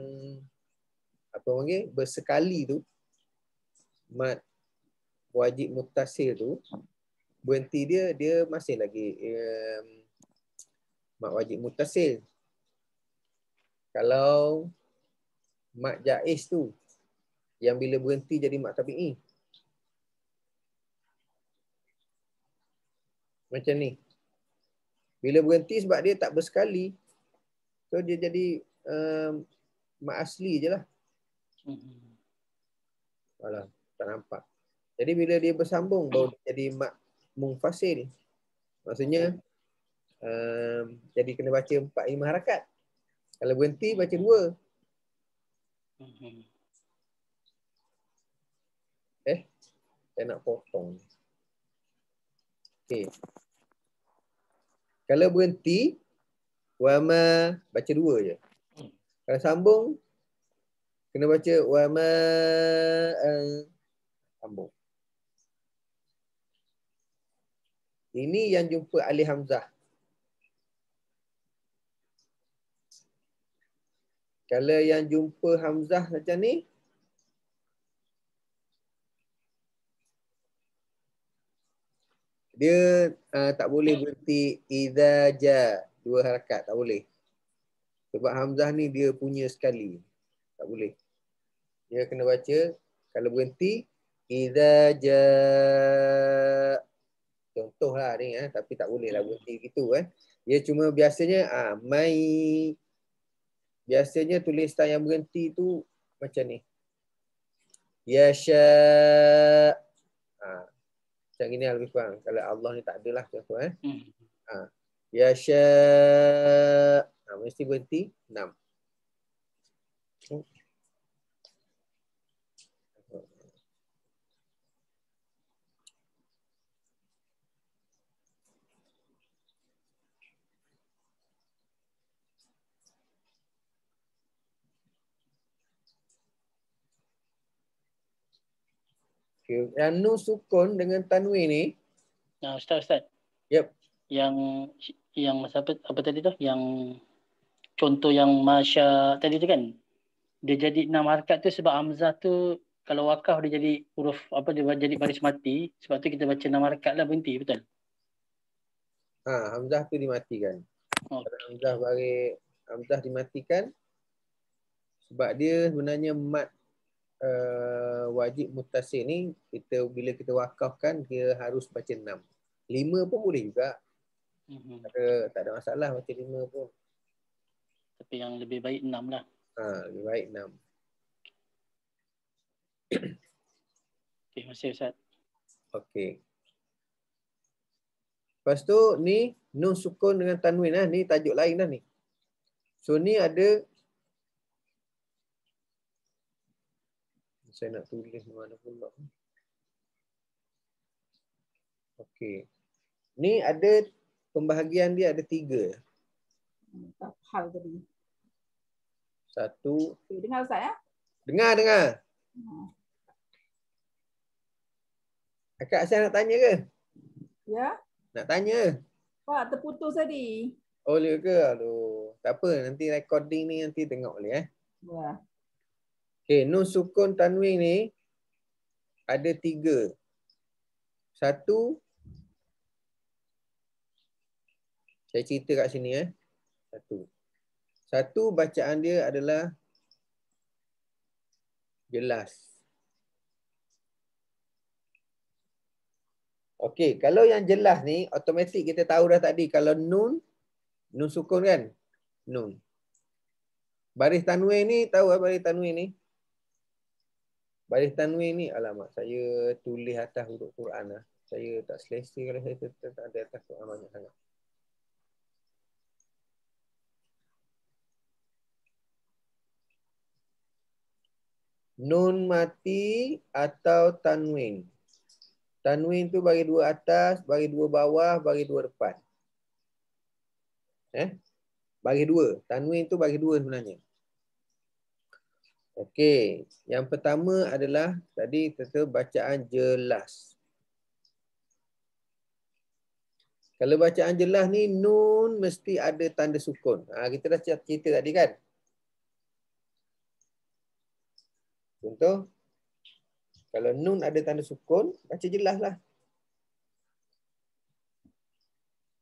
apa panggil bersekali tu, mat wajib muttasil tu, berhenti dia masih lagi mat wajib muttasil. Kalau mat jaiz tu yang bila berhenti jadi mat tabi'i. Macam ni. Bila berhenti sebab dia tak bersekali, so dia jadi mat asli je lah. Alah, tak nampak. Jadi bila dia bersambung baru jadi mat munfasil. Maksudnya jadi kena baca 4-5 harakat. Kalau berhenti baca 2. Saya nak potong. Okey. Kalau berhenti, wama baca 2 je. Kalau sambung, kena baca wama sambung. Ini yang jumpa alif hamzah. Kalau yang jumpa hamzah macam ni, dia tak boleh berhenti idza ja 2 harakat, tak boleh. Sebab hamzah ni dia punya sekali. Tak boleh. Dia kena baca kalau berhenti idza ja. Contohlah ni tapi tak boleh lah berhenti gitu Dia cuma biasanya mai, biasanya tulisan yang berhenti tu macam ni. Yasha. Macam gini lebih kurang. Kalau Allah ni tak adalah contoh Yasha. Mesti berhenti 6. Okay. Yang nun sukun dengan tanwin ni. Nah, Ustaz. Yep. Yang apa tadi tu? Yang contoh yang Masya tadi tu kan. Dia jadi 6 harakat tu sebab hamzah tu kalau wakaf dia jadi huruf apa, dia jadi baris mati. Sebab tu kita baca 6 harakat lah berhenti, betul? Hamzah tu dimatikan. Kalau Hamzah dimatikan sebab dia sebenarnya mat wajib muttasil ni bila kita wakafkan dia harus baca 6. 5 pun boleh juga. Tak ada masalah baca 5 pun. Tapi yang lebih baik 6 lah. Lebih baik 6. Okay, terima kasih Ustaz. Okey. Lepas tu ni nun sukun dengan tanwin lah. Ni tajuk lain dah ni. So ni ada, saya nak tulis mana pula. Okey. Ni ada pembahagian dia ada 3. Hal tadi. 1. Okay, dengar Ustaz ya? Dengar. Akak saya nak tanya ke? Ya. Nak tanya. Pak, terputus tadi. Oh, boleh ke? Aduh. Tak apa, nanti recording ni nanti tengok boleh Ya. Okey, nun sukun tanwin ni ada 3. 1, saya cerita kat sini 1 bacaan dia adalah jelas. Okey, kalau yang jelas ni automatik kita tahu dah tadi kalau nun sukun kan? Nun. Baris tanwin ni tahu baris tanwin ni? Baris tanwin ni alamak saya tulis atas huruf Quran lah. Saya tak selesa kalau saya tak ada atas Quran banyak sangat. Nun mati atau tanwin. Tanwin tu bagi 2 atas, bagi 2 bawah, bagi 2 depan. Bagi 2. Tanwin tu bagi 2 sebenarnya. Okey, yang pertama adalah tadi kita bacaan jelas. Kalau bacaan jelas ni nun mesti ada tanda sukun. Kita dah cerita tadi kan? Contoh, kalau nun ada tanda sukun, baca jelas lah.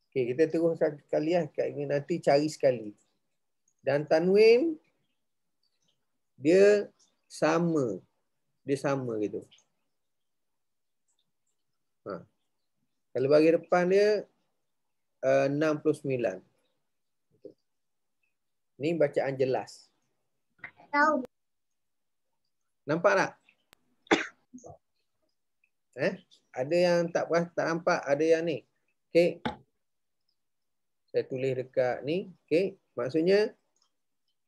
Okey, kita terus sekali lah. Nanti cari sekali. Dan tanwin, dia sama. Dia sama gitu. Kalau bagi depan dia 69. Ni bacaan jelas. Nampak tak? Ada yang tak nampak, ada yang ni. Okey. Saya tulis dekat ni. Okey. Maksudnya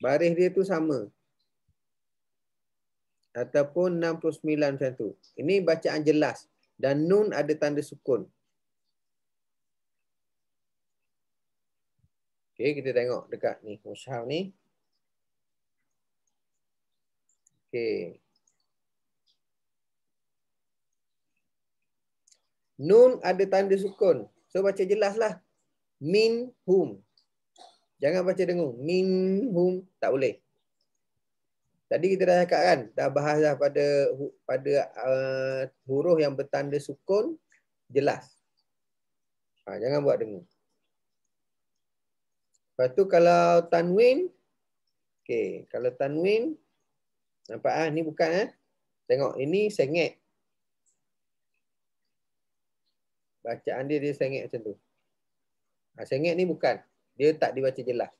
baris dia tu sama. Ataupun 69 macam tu. Ini bacaan jelas. Dan nun ada tanda sukun. Okey, kita tengok dekat ni. Mushaf ni. Okey. Nun ada tanda sukun. So baca jelas lah. Min hum. Jangan baca dengung. Min hum. Tak boleh. Tadi kita dah cakap kan. Dah bahas dah pada huruf yang bertanda sukun. Jelas. Jangan buat dengung. Lepas tu kalau tanwin. Okey. Kalau tanwin. Nampak ni bukan Tengok. Ini sengit. Bacaan dia sengit macam tu. Sengit ni bukan. Dia tak dibaca jelas.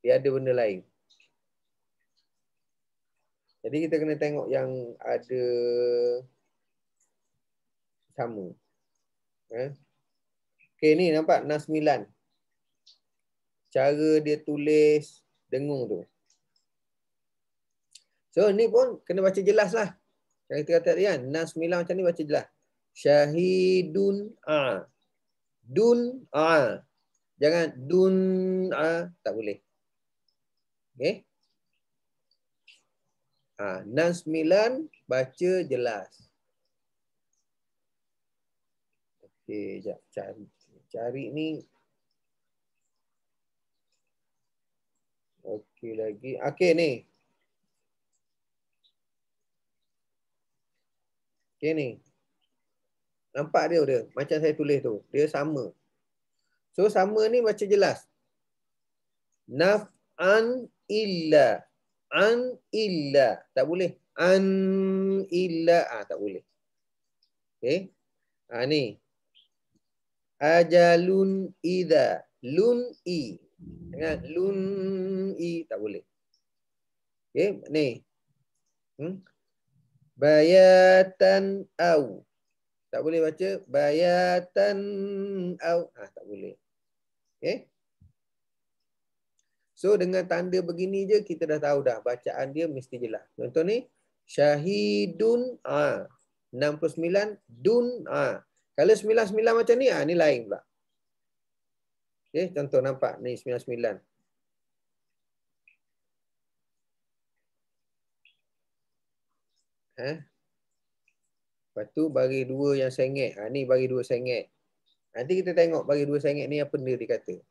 Dia ada benda lain. Jadi kita kena tengok yang ada sama. Okey ni nampak 69. Cara dia tulis dengung tu. So ni pun kena baca jelas lah. Yang kita kata tadi kan, 6 9 macam ni baca jelas. Syahidun dun jangan dun tak boleh. Okey. 6 9 baca jelas. Okey, jap cari ni. Okey lagi. Okey ni. Okey ni. Nampak dia. Macam saya tulis tu. Dia sama. So sama ni baca jelas. Naf'an illa. An illa. Tak boleh. An illa. Tak boleh. Okey. Ni. Ajalun idha. Lun i. Jangan lun i. Tak boleh. Okey. Ni. Bayatan au. Tak boleh baca bayatan au. Tak boleh. Okay. So dengan tanda begini je kita dah tahu dah bacaan dia mesti jelas. Contoh ni syahidun 69 dun Kalau 99 macam ni ni lain pula. Okay, contoh nampak ni 99. Lepas tu bagi 2 yang sengit. Ni bagi 2 sengit. Nanti kita tengok bagi 2 sengit ni apa benda dia kata.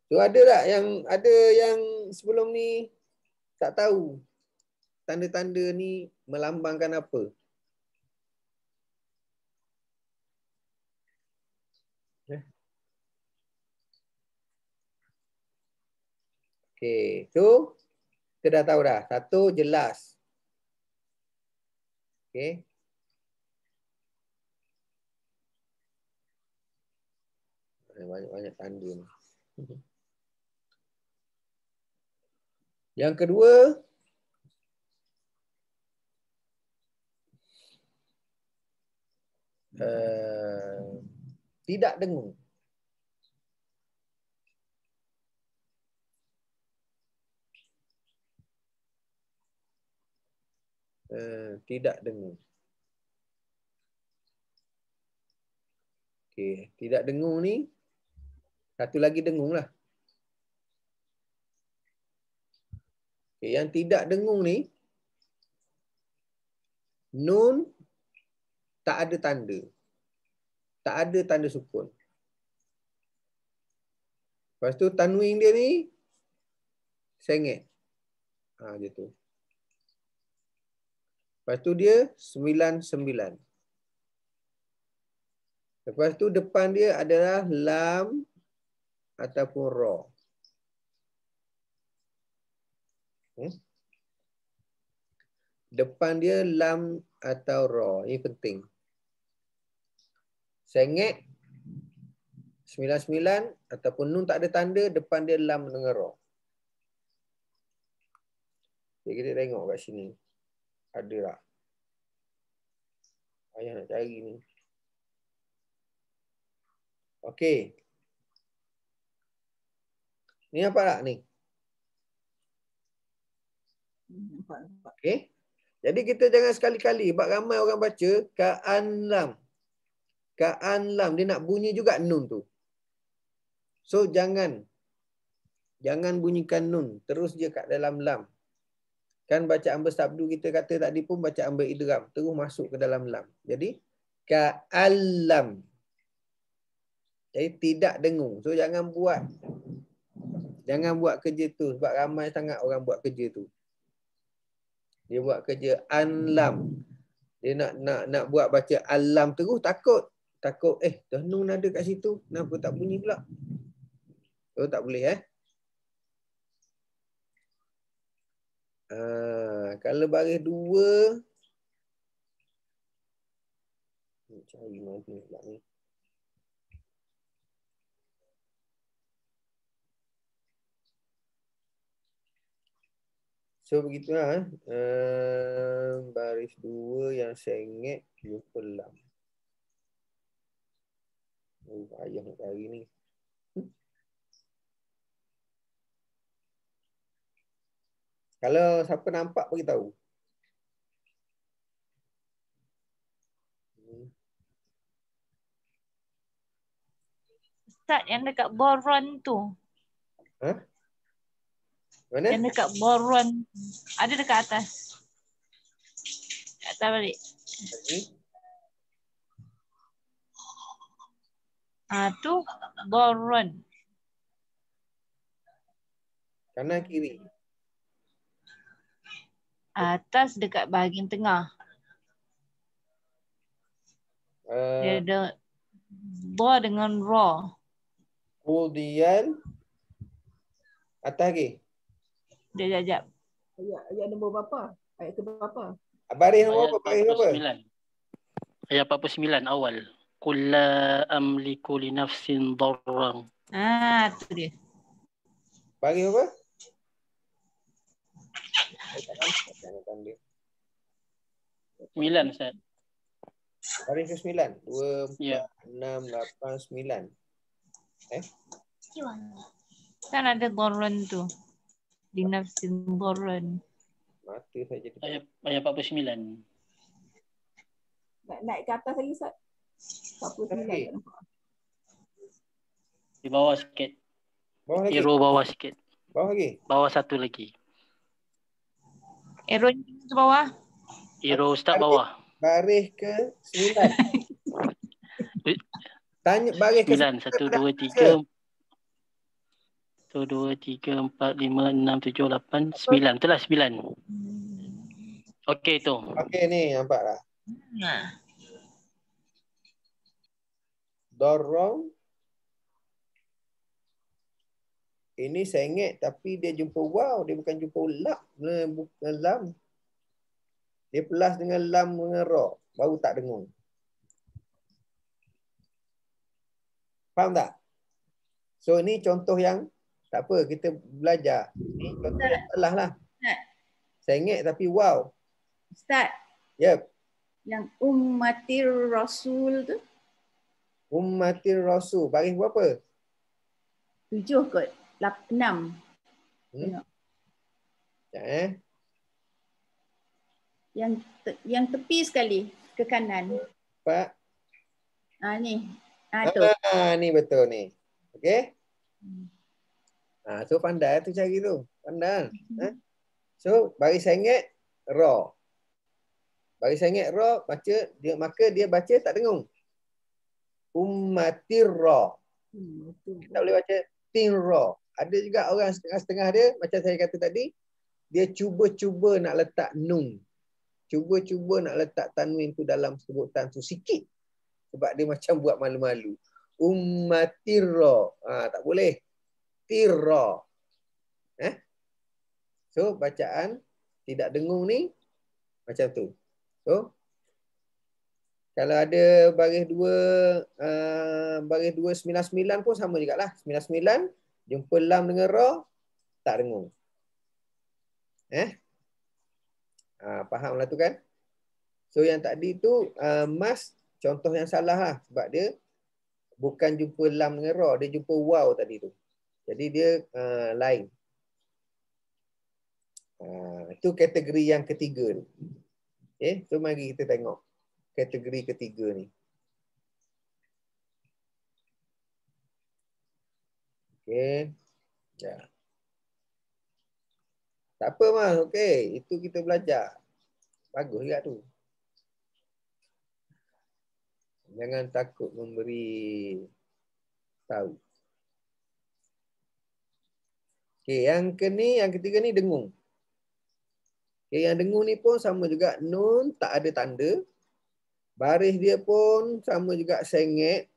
So ada tak yang sebelum ni tak tahu tanda-tanda ni melambangkan apa? Okey, so kita dah tahu dah. Satu jelas. Okey. Banyak-banyak tanda ni. Yang kedua, tidak dengung. Tidak dengung. Okey, tidak dengung ni satu lagi dengung lah. Okay, yang tidak dengung ni nun tak ada tanda. Tak ada tanda sukun. Lepas tu tanwin dia ni sengit. Dia tu. Lepas tu dia 99. Lepas tu depan dia adalah lam ataupun ra. Depan dia lam atau ra. Ini penting. Sengit 99 ataupun nun tak ada tanda, depan dia lam dengan ra. Jadi kita tengok kat sini. Ada tak? Ayah nak cari ni. Okey. Ni nampak tak ni? Okey. Jadi kita jangan sekali-kali, sebab ramai orang baca ka'an lam. Ka'an lam. Dia nak bunyi juga nun tu. So jangan bunyikan nun. Terus je kat dalam lam. Kan bacaan bersabdu kita kata tadi pun bacaan beridgham. Terus masuk ke dalam lam. Jadi ka'al lam. Jadi tidak dengung. So jangan buat kerja tu. Sebab ramai sangat orang buat kerja tu. Dia buat kerja anlam. Dia nak buat baca alam terus takut dah nun ada kat situ. Kenapa tak bunyi pula? So tak boleh kalau baris 2 cari mana pula ni. So begitulah baris 2 yang sengit jumpa lam. Ayah nak cari ni. Kalau siapa nampak bagi tahu. Ustaz, yang dekat boron tu. Ha? Mana? Yang dekat boron. Ada dekat atas. Atas balik. Lagi. Tu boron. Kanan kiri. Atas dekat bahagian tengah. Dia ada bo dengan ro. Kemudian atas lagi. Sekejap. Ayat nombor berapa? Ayat ke berapa? Baris nombor Ayat apa? Baris nombor apa? 49. Ayat 49 awal. Qul la amliku li nafsin darran. Tu dia. Baris apa? Sembilan, Ustaz. Baris ke 9. 2, 4, Ya. 6, 8, 9. Kan ada boron tu. Di nafsin boron. Mata saja. Ayat 49. Naik ke atas lagi, Ustaz. 49 Okey. tak nampak. Di bawah sikit. Bawah lagi. Arrow bawah sikit. Bawah lagi. Bawah satu lagi. Arrow ke bawah. Arrow start bawah. Baris ke 9. Tanya baris ke 9. 1, 2, 3. 1, 2, 3, 4, 5, 6, 7, 8, 9. Itulah 9. Okey tu. Okey ni nampak tak? Nah. Dorong. Ini sengit tapi dia jumpa wow. Dia bukan jumpa lam. Bukan lam. Dia pelas dengan lam dengan ra. Baru tak dengung. Faham tak? So ni contoh yang tak apa. Kita belajar. Ni contoh yang salah lah. Sengit tapi wow. Ustaz, Yep. yang ummatir rasul tu Ummatir Rasul. Baris berapa? 7 kot. 6. Tengok. Ya, Yang tepi sekali ke kanan. Pak. Ni. Tu. Ni betul ni. Okey? So pandai tu cari tu. Pandai. So baris sengit ra. Baris sengit ra baca dia, maka dia baca tak dengung. Ummatir ra. Kita boleh baca tin ra. Ada juga orang setengah-setengah dia macam saya kata tadi, dia cuba-cuba nak letak nun. Cuba-cuba nak letak tanwin tu dalam sebutan tu sikit. Sebab dia macam buat malu-malu. Ummatir ra. Tak boleh. Tirra. So bacaan tidak dengung ni macam tu. So kalau ada baris 299 pun sama jugalah. 99 jumpa lam dengan ra tak dengung. Fahamlah tu kan? So yang tadi tu mas contoh yang salah lah sebab dia bukan jumpa lam dengan ra, dia jumpa waw tadi tu. Jadi dia lain. Itu kategori yang ketiga ni. Okay, so mari kita tengok kategori ketiga ni. Okay. Ya. Tak apa mas, okay. Itu kita belajar. Bagus juga tu. Jangan takut memberi tahu. Okay, yang ketiga ni dengung. Okay, yang dengung ni pun sama juga. Nun tak ada tanda. Baris dia pun sama juga sengit.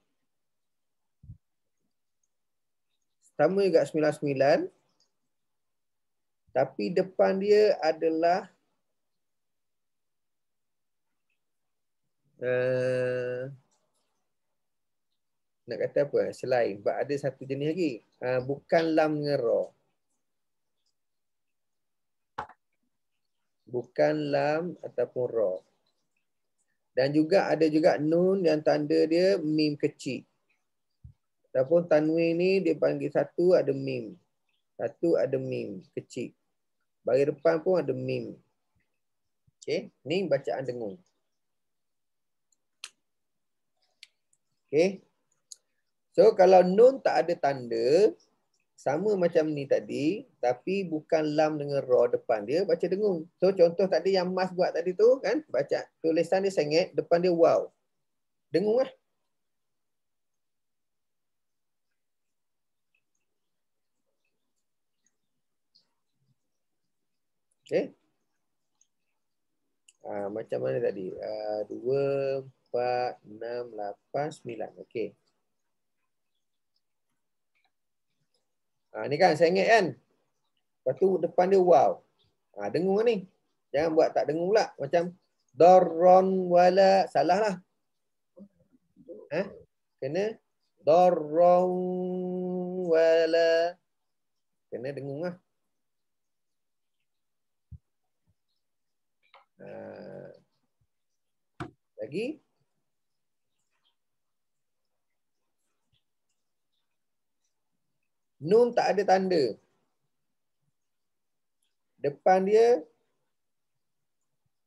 Sama juga 99. Tapi depan dia adalah nak kata apa? Selain. Sebab ada satu jenis lagi. Bukan lam dengan ra. Bukan lam ataupun ra. Dan juga ada juga nun yang tanda dia mim kecil. Ataupun tanwin ni dia panggil satu ada mim. Satu ada mim kecil. Baris depan pun ada mim. Okey, ni bacaan dengung. Okey. So kalau nun tak ada tanda, sama macam ni tadi, tapi bukan lam dengan ra depan dia, baca dengung. So contoh tadi yang Mas buat tadi tu kan, baca tulisan dia sengit, depan dia waw. Dengung lah. Okey. Macam mana tadi? 2, 4, 6, 8, 9. Okey. Ni kan sengit kan? Lepas tu depan dia waw. Dengung ni. Jangan buat tak dengung pula. Macam darron wala. Salah lah. Kena darron wala. Kena dengung lah. Lagi. Nun tak ada tanda. Depan dia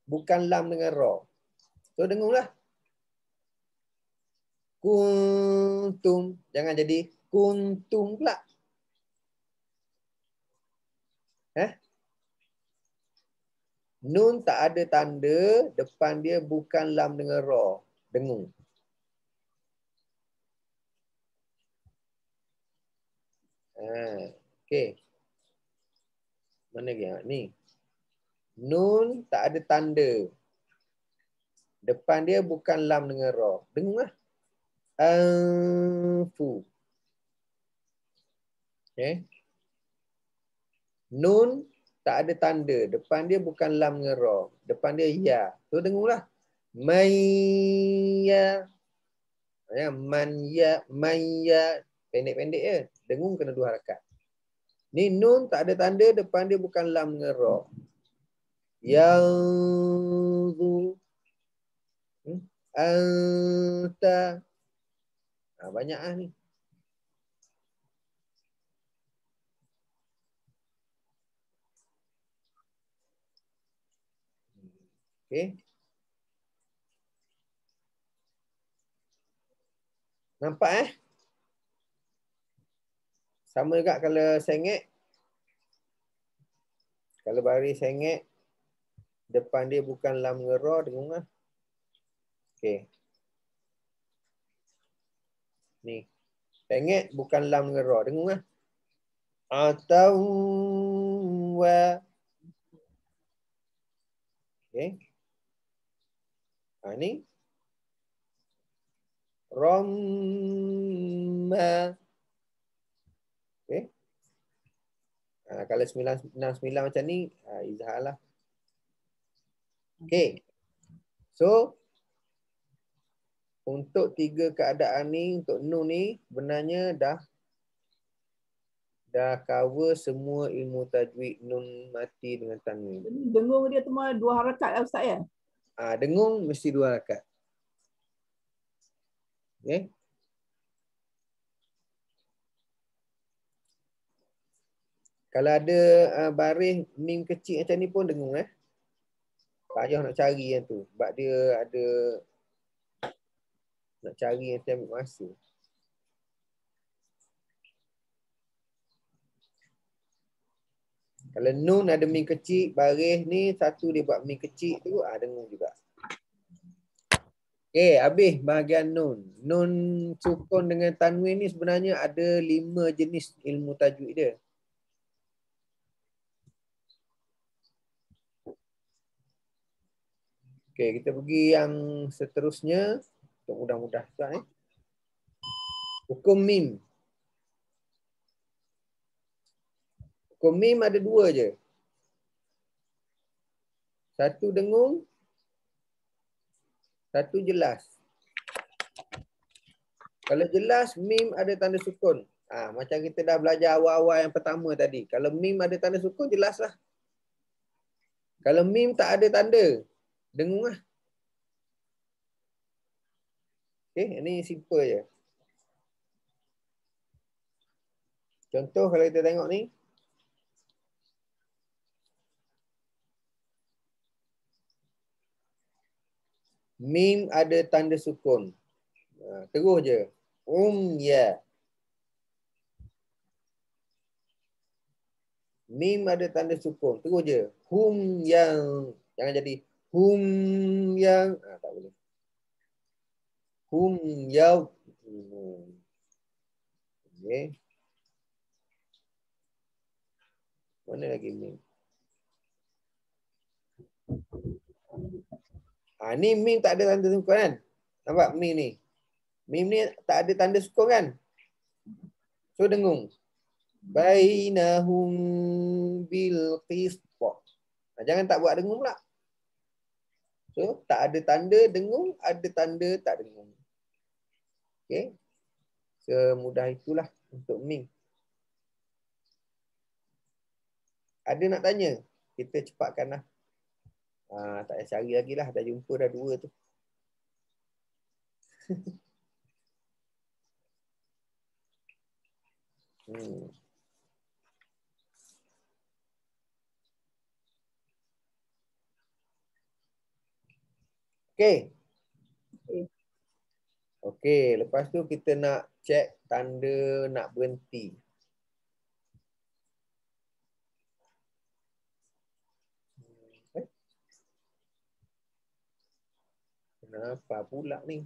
bukan lam dengan ra. So dengunglah. Kuntum. Jangan jadi kuntum pula. Nun tak ada tanda, depan dia bukan lam dengan ra. Dengung. Okey. Mana lagi? Ni. Nun tak ada tanda. Depan dia bukan lam dengan ra. Dengung lah. Anfu. Okay. Nun tak ada tanda. Depan dia bukan lam dengan ra. Depan dia ya. So dengunglah. Maya. Man ya. Maya. Pendek-pendek je. Dengung kena 2 harakat. Ni nun tak ada tanda. Depan dia bukan lam dengan ra. Yang anta. Banyak lah ni. Okay. Nampak Sama juga kalau sengit. Kalau baris sengit, depan dia bukan lam dengan ra, dengung lah. Okay. Ni. Sengit bukan lam dengan ra, dengung lah. Atau wa. Okay. Ni. Ramma. Okay. Kalau 969 macam ni, izhar lah. Okay. So, untuk 3 keadaan ni, untuk nun ni, sebenarnya dah cover semua ilmu tajwid nun mati dengan tanwin. Dengung dia cuma 2 harakat lah Ustaz ya? Dengung mesti 2 harakat. Okay. Kalau ada baris mim kecil macam ni pun dengung payah nak cari yang tu. Sebab dia ada nak cari yang ambil masa. Kalau nun ada mim kecil, baris ni satu dia buat mim kecil tu, dengung juga. Okay, habis bahagian nun. Nun sukun dengan tanwin ni sebenarnya ada 5 jenis ilmu tajwid dia. Okay, kita pergi yang seterusnya. Untuk mudah-mudah. Hukum mim. Hukum mim ada 2 je. Satu dengung. Satu jelas. Kalau jelas, mim ada tanda sukun. Macam kita dah belajar awal-awal yang pertama tadi. Kalau mim ada tanda sukun, jelaslah. Kalau mim tak ada tanda, dengung lah. Okay, ini simple je. Contoh kalau kita tengok ni. Mim ada tanda sukun. Terus je. Ya. Mim ada tanda sukun. Terus je. Yang. Jangan jadi yang. Tak boleh. Yaw. Okay. Mana lagi mim? Ni mim tak ada tanda sukun kan? Nampak mim ni? Mim ni tak ada tanda sukun kan? So dengung. Bainahum bil qist. Jangan tak buat dengung pula. So tak ada tanda dengung, ada tanda tak dengung. Okay. Semudah itulah untuk mim. Ada nak tanya? Kita cepatkanlah. Tak payah cari lagi lah. Dah jumpa dah 2 tu. Okay. Okay. Lepas tu kita nak check tanda nak berhenti. Kenapa pula ni?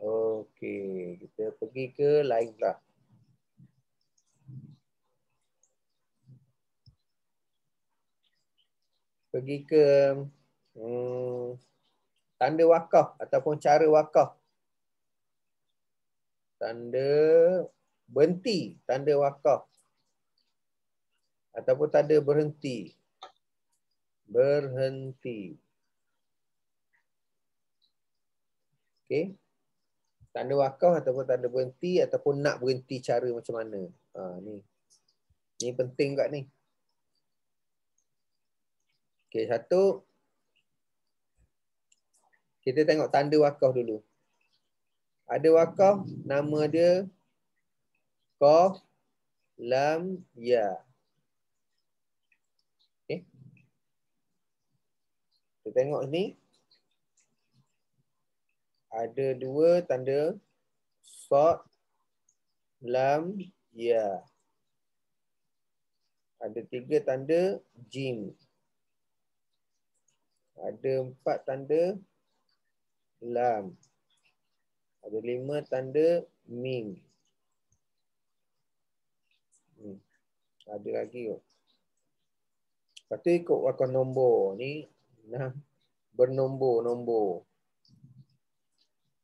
Okey, kita pergi ke lain pula. Pergi ke tanda wakaf ataupun cara wakaf. Tanda berhenti, tanda wakaf. Ataupun tanda berhenti. Berhenti. Okey. Tanda wakaf ataupun tanda berhenti ataupun nak berhenti cara macam mana. Ni. Ni penting kat ni. Okey, satu. Kita tengok tanda wakaf dulu. Ada wakaf, nama dia Qaf, Lam, Ya. Okey. Kita tengok ni. Ada 2 tanda Sad, Lam, Ya. Ada 3 tanda Jim. Ada 4 tanda Lam. Ada 5 tanda Mim. Ada lagi kot. Lepas tu ikut wakaf nombor. Ni nah, bernombor-nombor.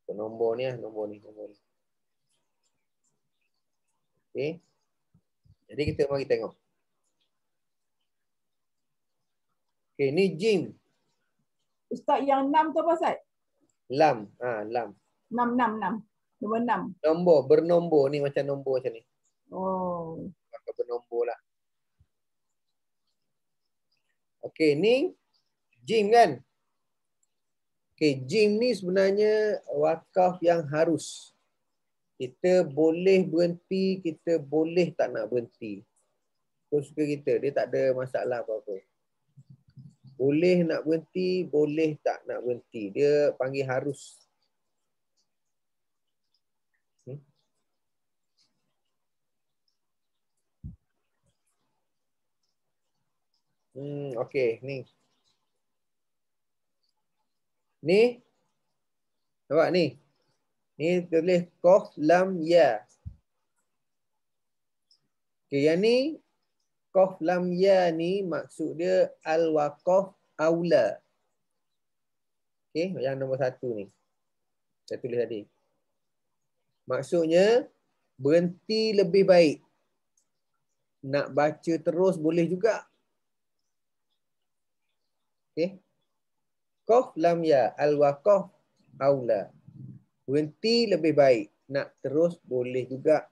Nombor ni lah, nombor ni. Okey. Jadi kita mari tengok. Okey, ni Jim. Ustaz, yang 6 tu apa Ustaz? Lam. Lam. 6. Nombor 6. Nombor, bernombor ni macam nombor macam ni. Oh. Maka bernombor lah. Okey, ni Jim kan? Okey, Jim ni sebenarnya wakaf yang harus. Kita boleh berhenti, kita boleh tak nak berhenti. Itu suka kita, dia tak ada masalah apa-apa. Boleh nak berhenti, boleh tak nak berhenti. Dia panggil harus. Okey, ni. Ni. Nampak ni. Ni tulis Qaf, Lam, Ya. Okey, yang ni Qaf, Lam, Ya ni maksud dia al-waqaf aula. Okey, yang nombor 1 ni. Saya tulis tadi. Maksudnya berhenti lebih baik. Nak baca terus boleh juga. Okey. Qaf, Lam, Ya, al-waqaf aula. Berhenti lebih baik. Nak terus boleh juga.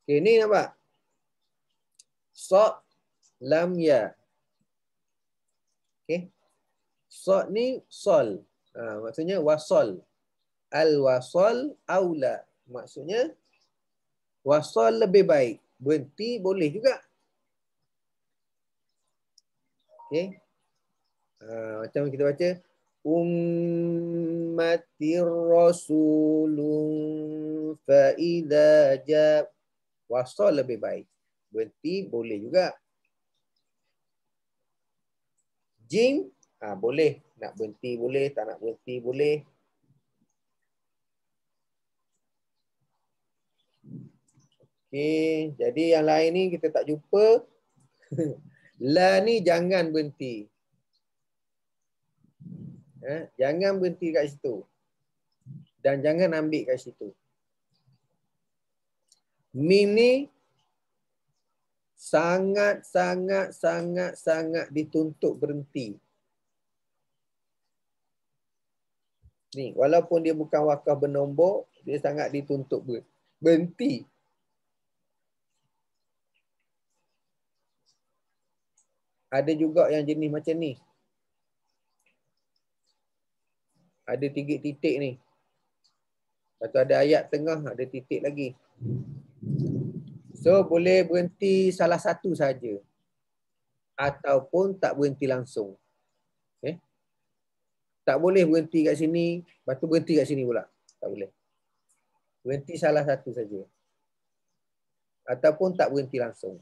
Okay, ni nampak? Sod, lam, ya. Okay. Sod ni sol. Maksudnya wasol. Al-wasol aula. Maksudnya wasol lebih baik. Berhenti boleh juga. Okay. Macam kita baca. Ummatir rasulun fa'idha jab. Wasol lebih baik. Berhenti boleh juga. Jim, boleh. Nak berhenti boleh, tak nak berhenti boleh. Okey, jadi yang lain ni kita tak jumpa. La ni jangan berhenti. Jangan berhenti kat situ. Dan jangan ambil kat situ. Mim ni sangat dituntut berhenti. Ni, walaupun dia bukan wakaf bernombor, dia sangat dituntut berhenti. Ada juga yang jenis macam ni. Ada 3 titik ni. Lepas tu ada ayat tengah, ada titik lagi. So, boleh berhenti salah satu saja. Ataupun tak berhenti langsung. Okay? Tak boleh berhenti kat sini, lepas tu berhenti kat sini pula. Tak boleh. Berhenti salah satu saja. Ataupun tak berhenti langsung.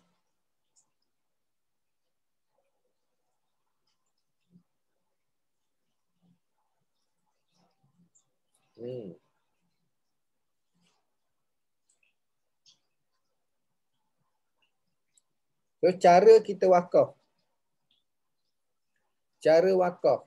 So, cara kita wakaf. Cara wakaf.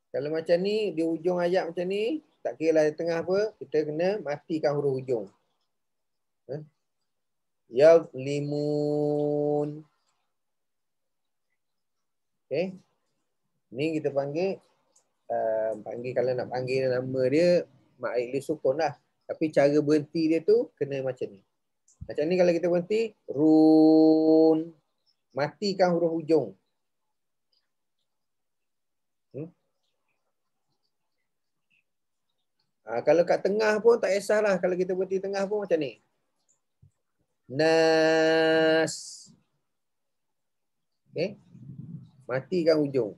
Kalau macam ni, di ujung ayat macam ni, tak kira lah di tengah apa, kita kena matikan huruf hujung. Yazlimun. Okay. Ni kita panggil, kalau nak panggil nama dia, ma'id li sukun lah. Tapi cara berhenti dia tu, kena macam ni. Macam ni kalau kita berhenti, run. Matikan huruf hujung. Kalau kat tengah pun tak kisahlah. Kalau kita berhenti tengah pun macam ni. Nas. Okay. Matikan hujung.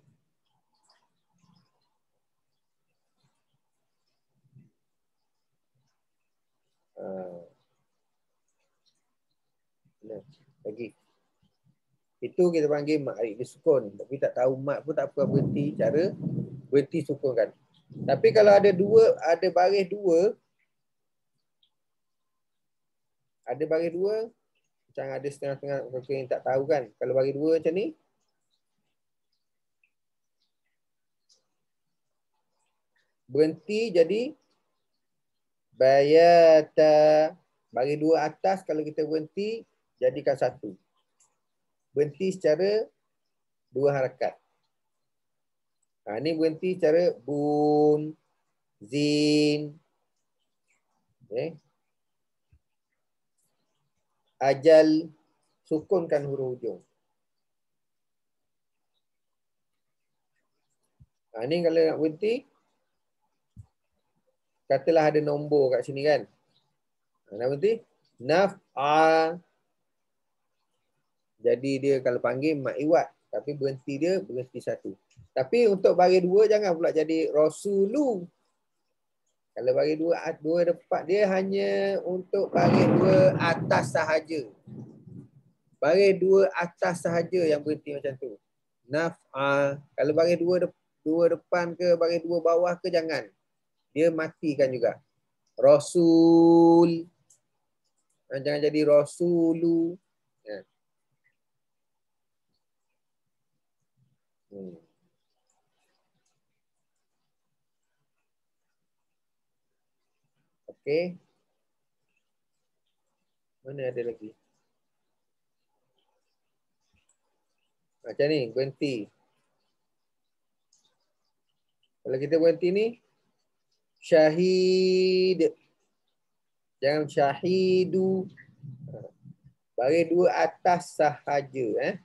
Lagi. Itu kita panggil ma'id li sukun. Tapi tak tahu mat pun tak apa, berhenti cara berhenti sukunkan. Tapi kalau ada dua, ada baris dua, macam ada setengah-setengah yang tak tahu kan. Kalau baris dua macam ni, berhenti jadi bayata. Baris dua atas kalau kita berhenti, jadikan satu. Berhenti secara 2 harakat. Ni berhenti secara bun, zin, okay. Ajal, sukunkan huruf hujung. Ni kalau nak berhenti, katalah ada nombor kat sini kan. Nak berhenti, naf'a. Jadi dia kalau panggil ma'iwat, tapi berhenti satu. Tapi untuk baris dua jangan pula jadi rasulu. Kalau baris dua depan dia hanya untuk baris dua atas sahaja. Baris dua atas sahaja yang berhenti macam tu. Naf'a. Kalau baris dua depan ke baris dua bawah ke jangan. Dia matikan juga. Rasul. Jangan jadi rasulu. Ya. Okey. Mana ada lagi? Macam ni, berhenti. Kalau kita berhenti ni, Syahid. Jangan syahidu. Bagi dua atas sahaja.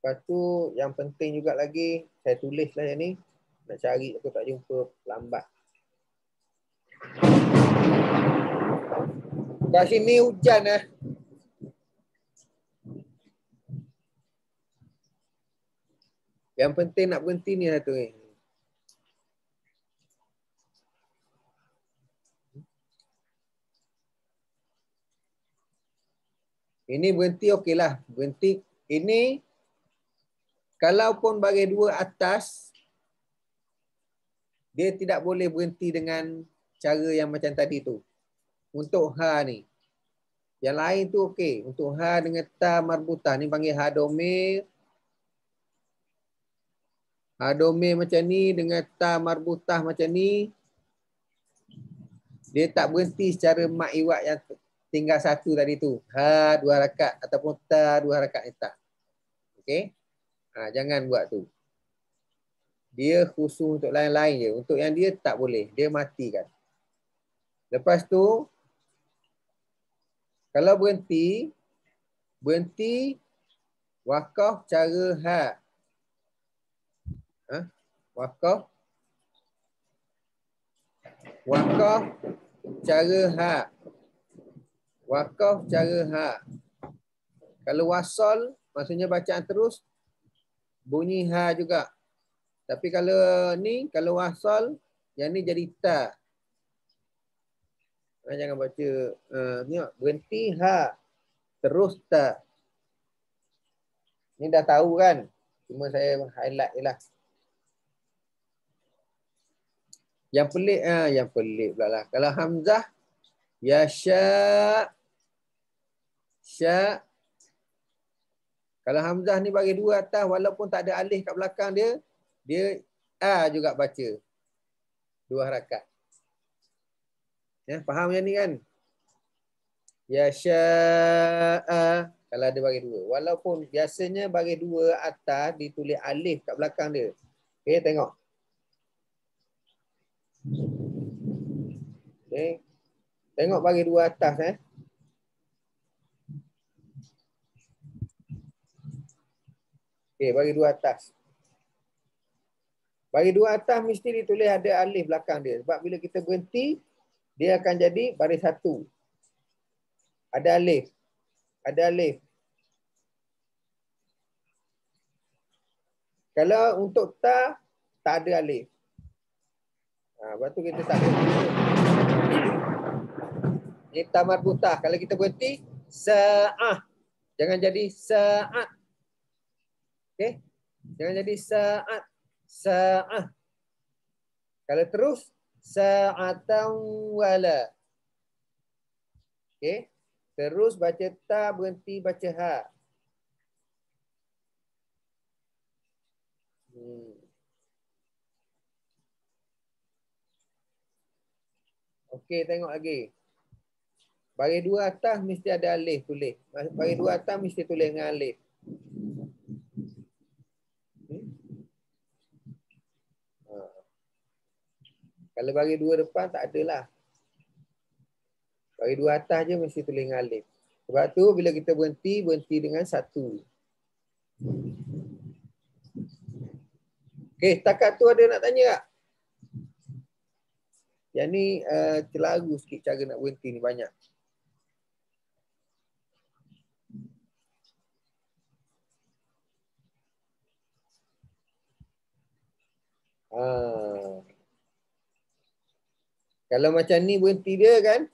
Lepas tu yang penting juga lagi, saya tulislah yang ni. Nak cari aku tak jumpa, lambat. Kat sini hujan Yang penting nak berhenti ni satu ni. Ini berhenti okeylah. Berhenti. Ini kalaupun bagi dua atas, dia tidak boleh berhenti dengan cara yang macam tadi tu. Untuk ha ni. Yang lain tu okey. Untuk ha dengan ta marbutah ni panggil ha domir. Ha domir macam ni dengan ta marbutah macam ni. Dia tak berhenti secara mak iwat yang tinggal satu tadi tu. Ha 2 harakat ataupun ta 2 harakat ni tak. Okey. Jangan buat tu. Dia khusus untuk lain-lain je. Untuk yang dia tak boleh. Dia matikan. Lepas tu, kalau berhenti wakaf cara ha. Wakaf cara ha. Wakaf cara ha. Kalau wasal, maksudnya bacaan terus, bunyi ha juga. Tapi kalau ni, kalau wasal, yang ni jadi ta. Jangan baca, tengok, berhenti ha. Terus ta. Ni dah tahu kan? Cuma saya highlight je lah. Yang pelik pula lah. Kalau hamzah, ya sya. Kalau hamzah ni bagi dua atas, walaupun tak ada alif kat belakang dia, dia a juga baca. 2 harakat. Faham yang ni kan? Ya sya'a. Kalau ada bagi dua. Walaupun biasanya bagi dua atas ditulis alif kat belakang dia. Okay, tengok. Okay. Tengok bagi dua atas. Okay, bagi dua atas. Bagi dua atas mesti ditulis ada alif belakang dia. Sebab bila kita berhenti, dia akan jadi baris satu. Ada alif. Ada alif. Kalau untuk ta, tak ada alif. Lepas tu kita tak boleh. Ini ta marbutah. Kalau kita berhenti, sa'ah. Jangan jadi sa'at. Okay? Jangan jadi sa'at. Sa'ah. Kalau terus, sa'atan wala. Okay? Terus baca ta, berhenti baca ha. Okey, tengok lagi. Bagi dua atas mesti ada alif tulis. Bagi dua atas mesti tulis dengan alif. Kalau bagi dua depan tak adalah. Bagi dua atas je mesti tulis dengan alif. Sebab tu bila kita berhenti dengan satu. Okey, setakat tu ada nak tanya tak? Yang ni celaru sikit cara nak berhenti ni banyak. Kalau macam ni berhenti dia kan?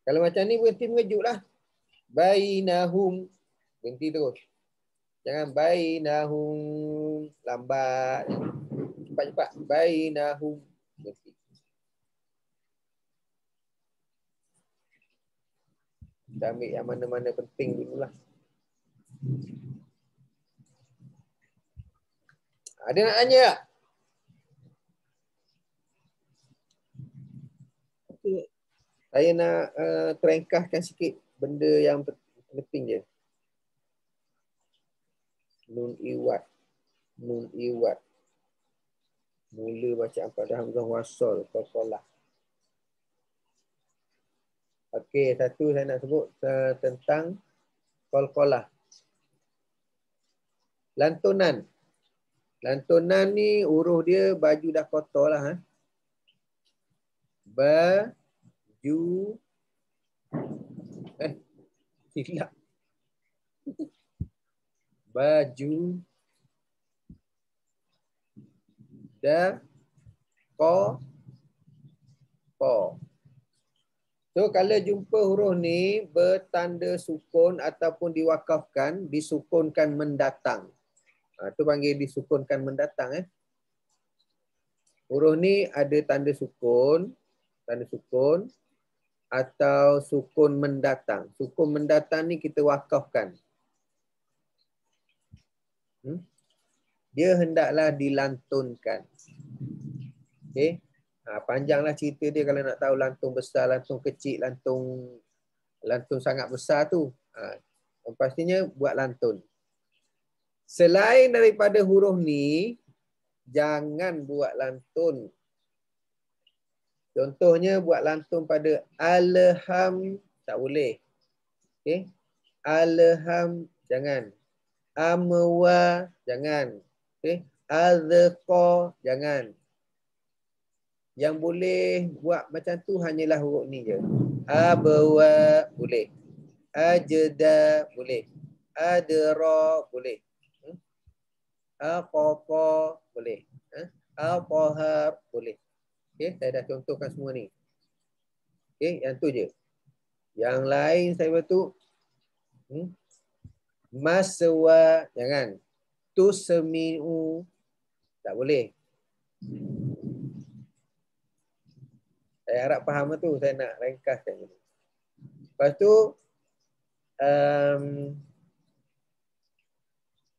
Kalau macam ni berhenti mengejut lah. Bainahum. Berhenti terus. Jangan bainahum. Lambat. Cepat-cepat. Bainahum. Berhenti. Kita ambil yang mana-mana penting dulu lah. Ada nak tanya tak? Okay. Saya nak terengkaskan sikit benda yang penting je. Nun iwat. Nun iwat. Mula bacaan pada hamzah wasal, qalqalah. Okey, satu saya nak sebut tentang qalqalah. Lantunan. Lantunan ni huruf dia baju dah kotor lah. Baju. Silap. Baju. Ko. So kalau jumpa huruf ni bertanda sukun ataupun diwakafkan, disukunkan mendatang. Itu panggil disukunkan mendatang. Huruf ni ada tanda sukun atau sukun mendatang. Sukun mendatang ni kita wakafkan. Dia hendaklah dilantunkan. Okey. Panjanglah cerita dia kalau nak tahu lantung besar, lantung kecil, lantung sangat besar tu. Pastinya buat lantun. Selain daripada huruf ni, jangan buat lantun. Contohnya buat lantun pada alham, tak boleh. Okey. Alham, jangan. Amwa, jangan. Okey. Azqa, jangan. Yang boleh buat macam tu hanyalah huruf ni je. Abwa boleh. Ajda boleh. Adra boleh. Aqaqa boleh. Aqahar boleh. Okey, saya dah contohkan semua ni. Okey, yang tu je. Yang lain saya betul. Maswa jangan. Tusmi'u tak boleh. Saya harap faham tu, saya nak ringkaskan dulu. Lepas tu,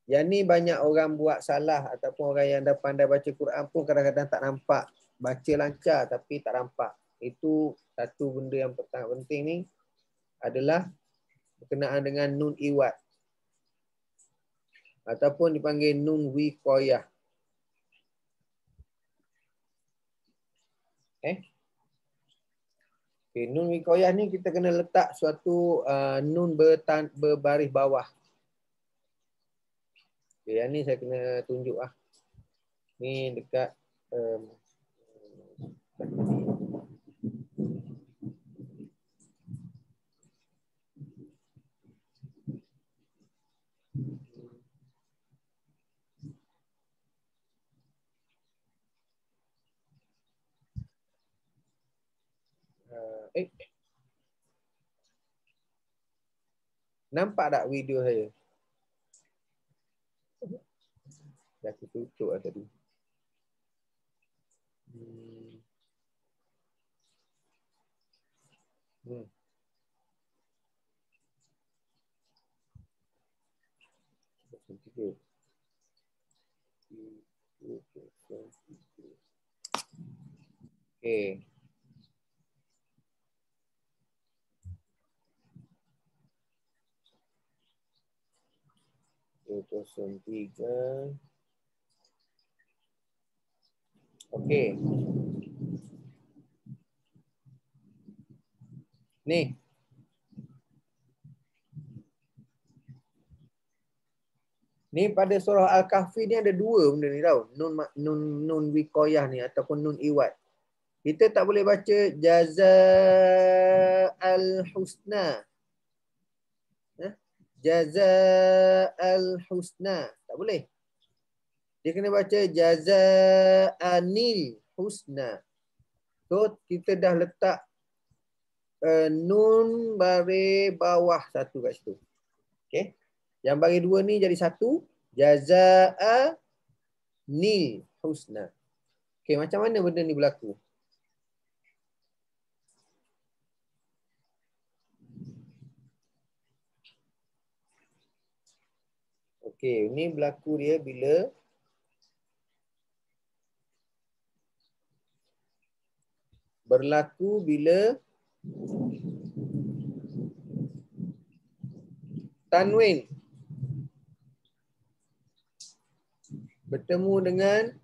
yang ni banyak orang buat salah ataupun orang yang dah pandai baca Quran pun kadang-kadang tak nampak. Baca lancar tapi tak nampak. Itu satu benda yang penting ni adalah berkenaan dengan nun iwad. Ataupun dipanggil nun wiqayah. Okay, nun wiqayah ni kita kena letak suatu nun berbaris bawah. Okay, yang ni saya kena tunjuk lah. Ni dekat nampak tak video saya? Dah tutup lah tadi. Okay. Tiga. Okey. Ni. Ni pada surah Al-Kahfi ni ada dua benda ni tau. Nun wiqayah ni ataupun nun iwad. Kita tak boleh baca jaza'al husna. Jaza'al husna. Tak boleh. Dia kena baca jaza'anil husna. So kita dah letak nun baris bawah satu kat situ. Okey. Yang baris dua ni jadi satu. Jaza'anil husna. Okey, macam mana benda ni berlaku? Okey, ini berlaku dia bila tanwin bertemu dengan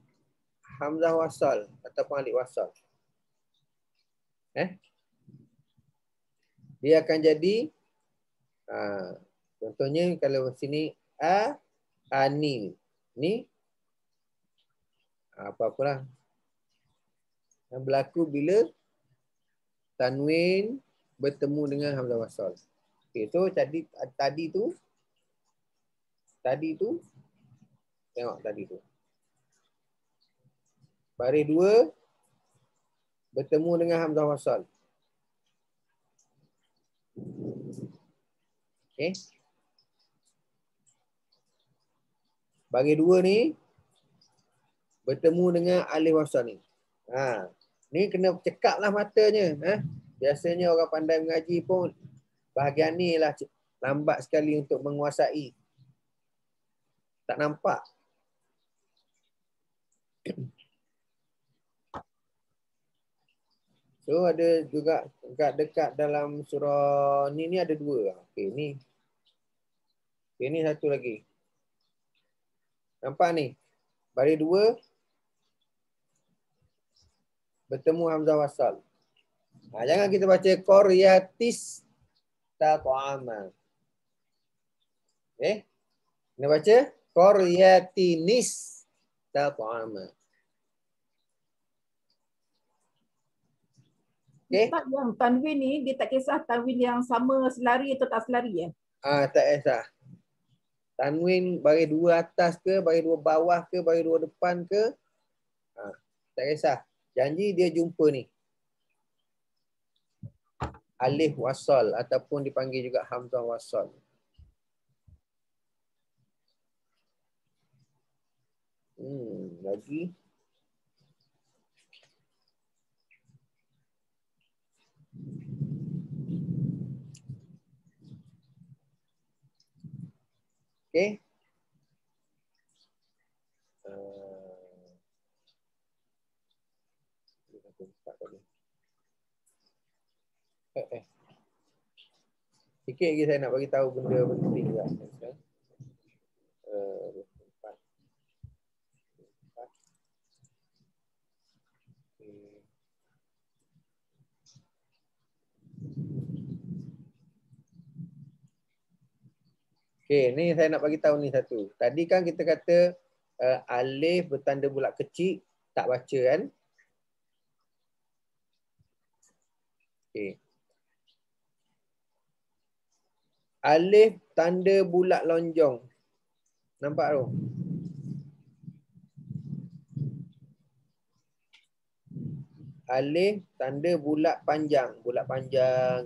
hamzah wasal ataupun alif wasal. Dia akan jadi contohnya kalau sini anil. Ni apa-apalah. Yang berlaku bila tanwin bertemu dengan hamzah wasal. Okey, so tadi tu tengok tadi tu. Baris 2 bertemu dengan hamzah wasal. Okey. Baris 2 ni bertemu dengan alif wasal ni. Ni kena cekaplah matanya. Biasanya orang pandai mengaji pun bahagian ni lah lambat sekali untuk menguasai. Tak nampak. So ada juga dekat dalam surah ni ada 2. Okey ni. Okey ni satu lagi. Nampak ni. Baris 2 bertemu hamzah wasal. Jangan kita baca qaryatis taqama. Kena baca qaryatinis taqama. Ustaz, yang tanwin ni dia tak kisah tanwin yang sama selari atau tak selari Tak kisah. Tanwin baris 2 atas ke, baris 2 bawah ke, baris 2 depan ke. Tak kisah. Janji dia jumpa ni. Alif wasal ataupun dipanggil juga hamzah wasal. Lagi. Okey. Sikit lagi saya nak bagi tahu benda penting juga. Okey, ni saya nak bagi tahu ni satu. Tadi kan kita kata alif bertanda bulat kecil tak baca kan? Okey. Alif tanda bulat lonjong. Nampak tu? Alif tanda bulat panjang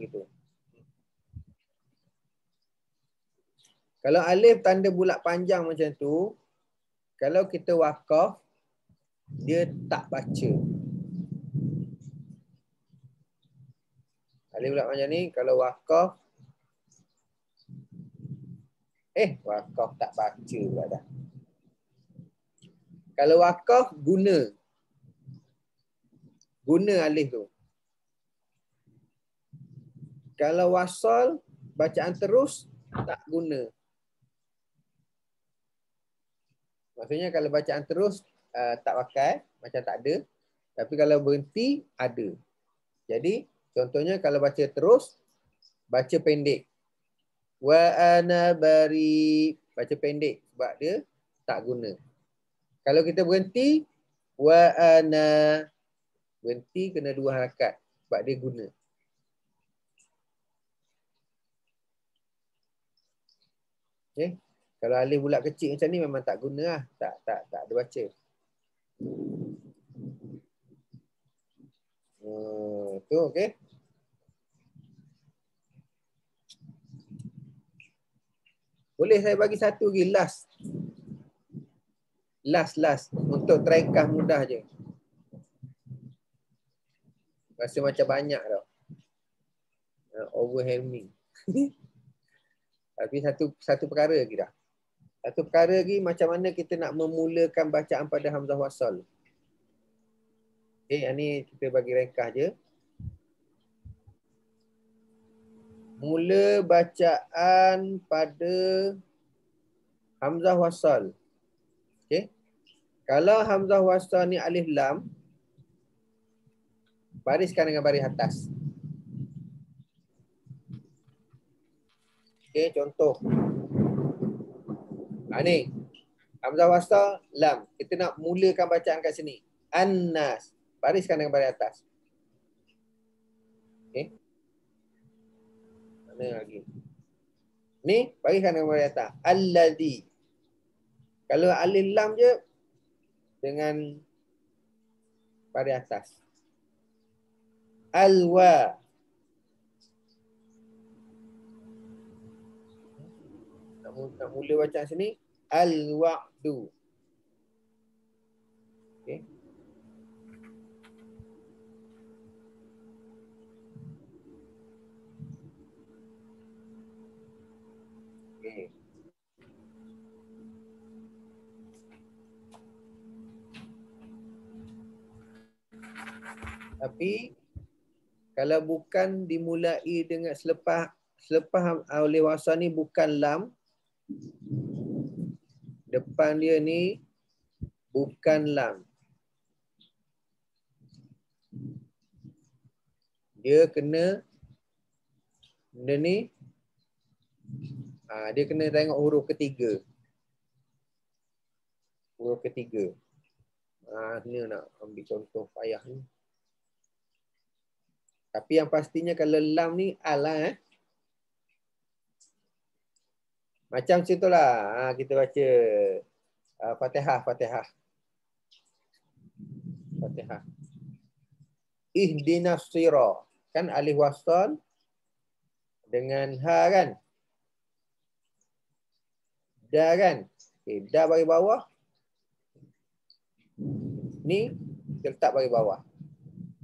gitu. Kalau alif tanda bulat panjang macam tu, kalau kita waqaf, dia tak baca. Alif bulat panjang ni, kalau waqaf, waqaf tak baca pula dah. Kalau waqaf, guna alif tu. Kalau wasal, bacaan terus, tak guna. Maksudnya kalau bacaan terus tak pakai, macam tak ada. Tapi kalau berhenti, ada. Jadi contohnya kalau baca terus, baca pendek. Wa ana bari, baca pendek sebab dia tak guna. Kalau kita berhenti, wa ana, berhenti kena 2 harakat sebab dia guna. Okay. Kalau alif bulat kecil macam ni memang tak guna lah. Tak ada baca. Tu okey. Boleh saya bagi satu lagi last untuk trekah mudah je. Rasa macam banyak tau. Overwhelming. Tapi satu perkara lagi dah. Satu perkara lagi macam mana kita nak memulakan bacaan pada hamzah wasal. Yang ni kita bagi ringkas je. Mula bacaan pada hamzah wasal. Okey. Kalau hamzah wasal ni alif lam, bariskan dengan baris atas. Okey, contoh. Ni. Hamzah wasal lam. Kita nak mulakan bacaan kat sini. An-nas. Bariskan dengan baris atas. Okey. Mana lagi? Ni, bariskan dengan baris atas. Alladhi. Kalau alif lam je, dengan baris atas. Alwa. Nak mula bacaan sini. Al-wa'du. Okey. Okey. Tapi kalau bukan dimulai dengan selepas oleh wasal ni bukan lam, depan dia ni bukan lam. Dia kena benda ni dia kena tengok huruf ketiga. Huruf ketiga. Ni nak ambil contoh payah ni. Tapi yang pastinya kalau lam ni al lah. Macam situlah kita baca Fatihah. Fatihah. Ihdinas sirah. Kan alif wasal dengan ha kan? Da kan? Okay, da bagi bawah. Ni kita letak bagi bawah.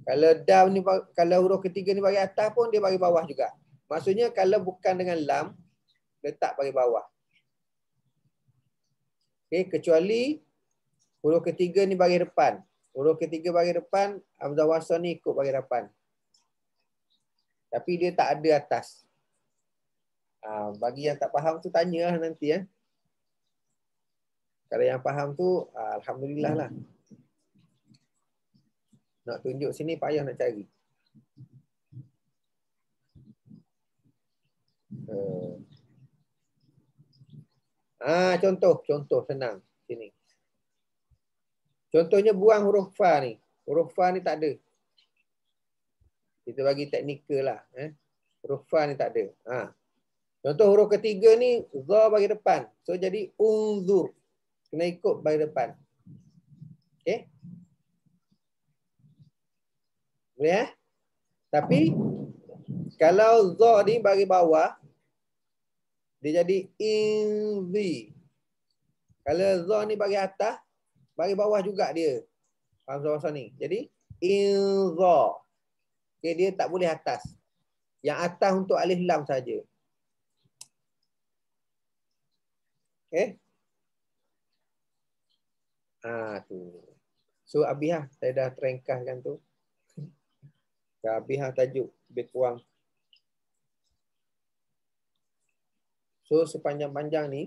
Kalau da ni, kalau huruf ketiga ni bagi atas pun dia bagi bawah juga. Maksudnya kalau bukan dengan lam, letak bagi bawah. Okay, kecuali huruf ketiga ni bagi depan. Huruf ketiga bagi depan, hamzah wasal ni ikut bagi depan. Tapi dia tak ada atas. Bagi yang tak faham tu tanyalah nanti ya. Kalau yang faham tu alhamdulillah lah. Nak tunjuk sini payah nak cari. Contoh senang sini. Contohnya buang huruf fa ni. Huruf fa ni tak ada. Kita bagi teknikal lah. Huruf fa ni tak ada. Contoh huruf ketiga ni za bagi depan. So jadi unzur. Kena ikut bagi depan. Okey? Boleh Tapi kalau za ni bagi bawah, dia jadi inzi. Kalau za ni bagi atas, bagi bawah juga dia. Hamzah wasal ni. Jadi inza. Okay, dia tak boleh atas. Yang atas untuk alif lam saja. Okay. Tu. So habis saya dah terengkaskan tu. Habis tajuk lebih kurang. So sepanjang-panjang ni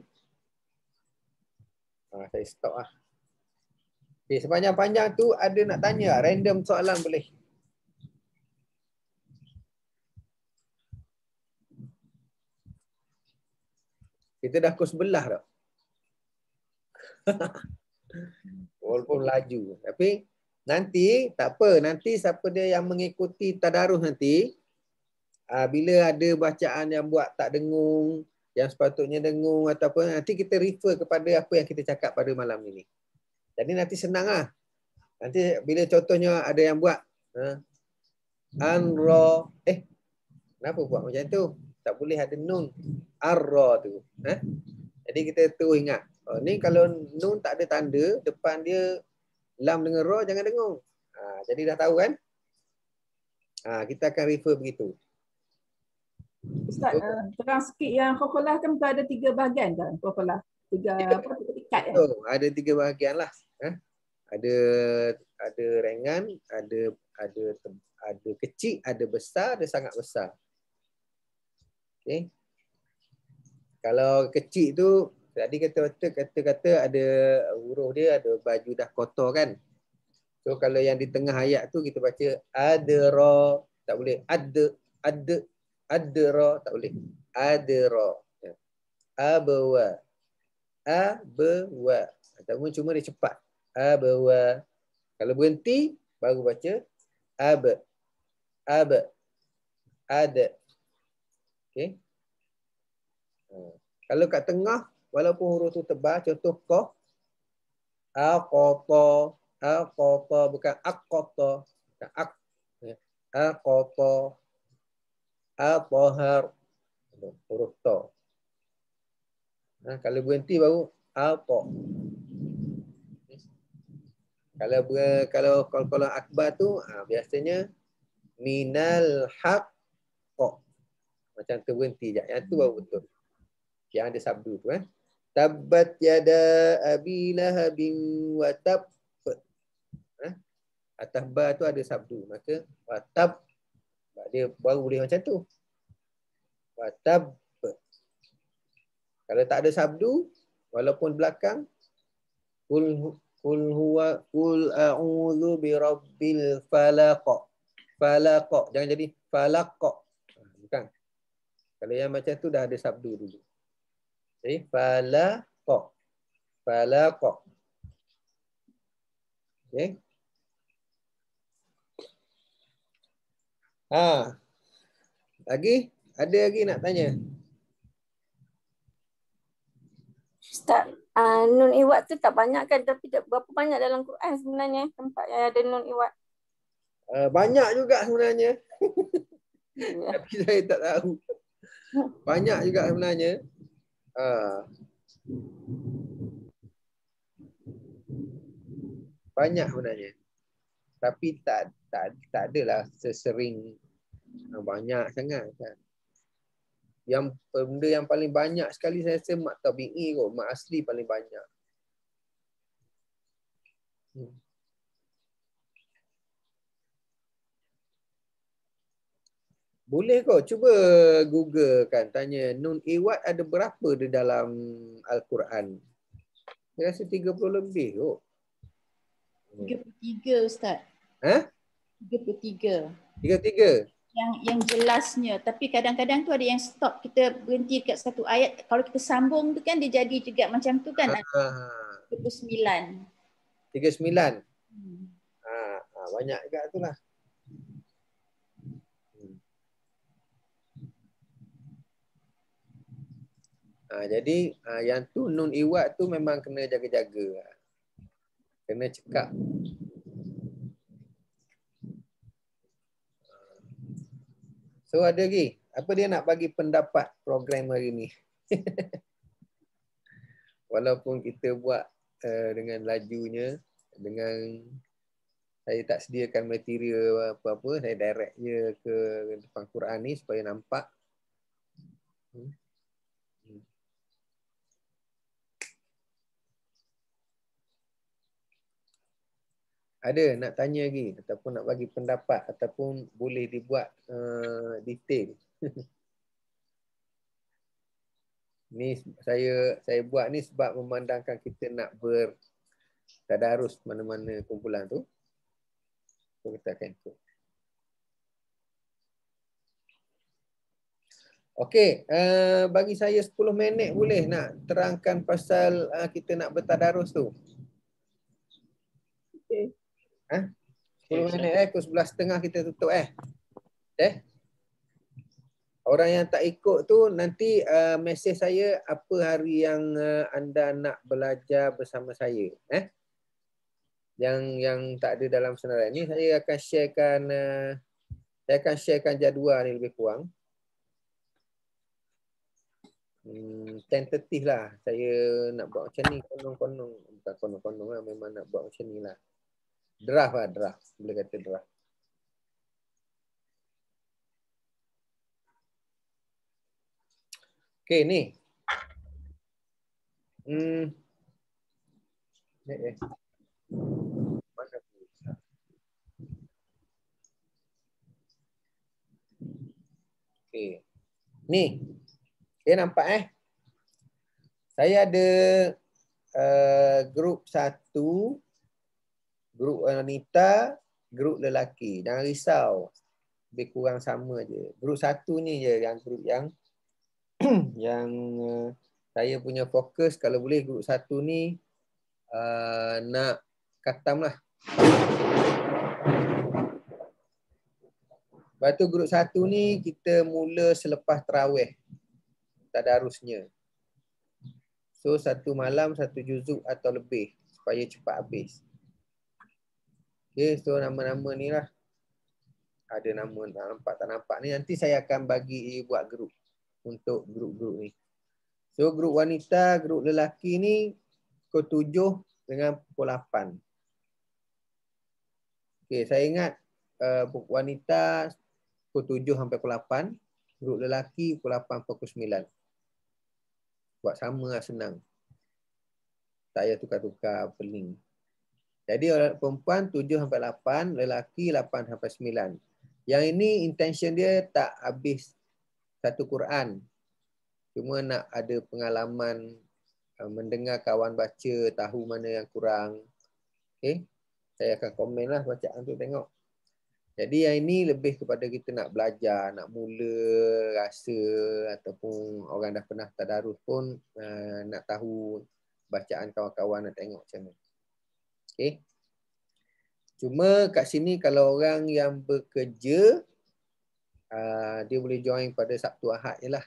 saya stop lah. Okay, sepanjang-panjang tu ada nak tanya random soalan boleh. Kita dah kos belah dah. Walaupun laju. Tapi nanti tak apa, nanti siapa dia yang mengikuti tadarus nanti, bila ada bacaan yang buat tak dengung, yang sepatutnya dengung ataupun nanti kita refer kepada apa yang kita cakap pada malam ini. Jadi nanti senang lah. Nanti bila contohnya ada yang buat anra, kenapa buat macam tu? Tak boleh ada nun arra tu. Jadi kita terus ingat. Ni kalau nun tak ada tanda, depan dia lam dengan ra jangan dengung. Jadi dah tahu kan? Kita akan refer begitu. Ustaz, terang sikit yang qalqalah kan ada 3 bahagian kan? Qalqalah. 3 tingkat kan? Ada 3 bahagian lah. Ada ringan, ada kecil, ada besar, ada sangat besar. Okay. Kalau kecil tu Tadi kata ada huruf dia, ada baju dah kotor kan. So kalau yang di tengah ayat tu kita baca adra, tak boleh. Adra, tak boleh. Adra. Abwa. Abwa. Ataupun cuma dia cepat. Abwa. Kalau berhenti, baru baca ab. Ada. Okay. Kalau kat tengah, walaupun huruf tu tebal, contoh qaf, aqata, bukan aqata, bukan ak. Aqata, atahar, huruf ta. Kalau berhenti baru apa. Kalau akbar tu biasanya minal haqq. Macam tu berhenti je. Yang tu baru betul. Yang ada sabdu tu Tabbat yada abi lahabin wa tab. Atas ba tu ada sabdu. Maka wa tab, dia baru boleh macam tu. Wa tab. Kalau tak ada sabdu, walaupun belakang, kul a'udzu birabbil falaq. Falaq. Jangan jadi falaq. Bukan. Kalau yang macam tu dah ada sabdu dulu. Jadi falaq. Falaq. Okey. Lagi? Ada lagi nak tanya? Ustaz, nun iwat tu tak banyak kan, tapi berapa banyak dalam Quran sebenarnya tempat yang ada nun iwat? Banyak juga sebenarnya. Ya. Tapi saya tak tahu. Banyak juga sebenarnya. Banyak sebenarnya. Tapi tak adalah sesering banyak sangat kan. Yang benda yang paling banyak sekali saya rasa mak tabi'i kot, mak asli paling banyak. Boleh kau cuba Google kan, tanya nun iwat ada berapa di dalam Al-Quran. Saya rasa 30 lebih kot. 33 Ustaz. 33. 33? Yang jelasnya, tapi kadang-kadang tu ada yang stop, kita berhenti kat satu ayat, kalau kita sambung tu kan dia jadi juga macam tu kan. 39. 39? Banyak juga tu lah. Jadi yang tu nun iwat tu memang kena jaga-jaga. Kena cekap. So ada lagi. Apa dia nak bagi pendapat program hari ni? Walaupun kita buat dengan lajunya, dengan saya tak sediakan material apa-apa, saya direct je ke depan Quran ni supaya nampak. Ada nak tanya lagi ataupun nak bagi pendapat ataupun boleh dibuat detail. Ni saya buat ni sebab memandangkan kita nak bertadarus mana-mana kumpulan tu. So kita akan ikut. Okey, bagi saya 10 minit boleh nak terangkan pasal kita nak bertadarus tu. Okey. 10 minit pukul 11.30 kita tutup Orang yang tak ikut tu nanti mesej saya apa hari yang anda nak belajar bersama saya. Yang tak ada dalam senarai ni saya akan sharekan jadual ni lebih kurang. Tentatif lah saya nak buat macam ni, konon-konon bukan konon-konon lah, memang nak buat macam ni lah. Draft. Boleh kata draft. Okey ni. Mana pulsa? Okey. Ni. Dia nampak Saya ada grup 1, grup wanita, grup lelaki. Jangan risau. Lebih kurang sama je. Grup 1 ni je yang grup yang yang saya punya fokus. Kalau boleh grup 1 ni nak khatam lah. Lepas tu grup 1 ni kita mula selepas tarawih tadarusnya. So 1 malam 1 juzuk atau lebih supaya cepat habis. Okay, so nama-nama ni lah. Ada nama tak nampak ni. Nanti saya akan bagi buat grup untuk grup-grup ni. So grup wanita, grup lelaki ni pukul 7 dengan pukul 8. Okay, saya ingat wanita pukul 7 sampai pukul 8. Grup lelaki pukul 8 sampai pukul 9. Buat sama lah, senang. Saya tukar-tukar pening. Jadi orang perempuan 7 sampai 8, lelaki 8 sampai 9. Yang ini intention dia tak habis satu Quran. Cuma nak ada pengalaman mendengar kawan baca, tahu mana yang kurang. Okay. Saya akan komen lah bacaan tu tengok. Jadi yang ini lebih kepada kita nak belajar, nak mula rasa ataupun orang dah pernah tadarus pun nak tahu bacaan kawan-kawan, nak tengok macam mana. Okay. Cuma kat sini kalau orang yang bekerja, dia boleh join pada Sabtu Ahad je lah.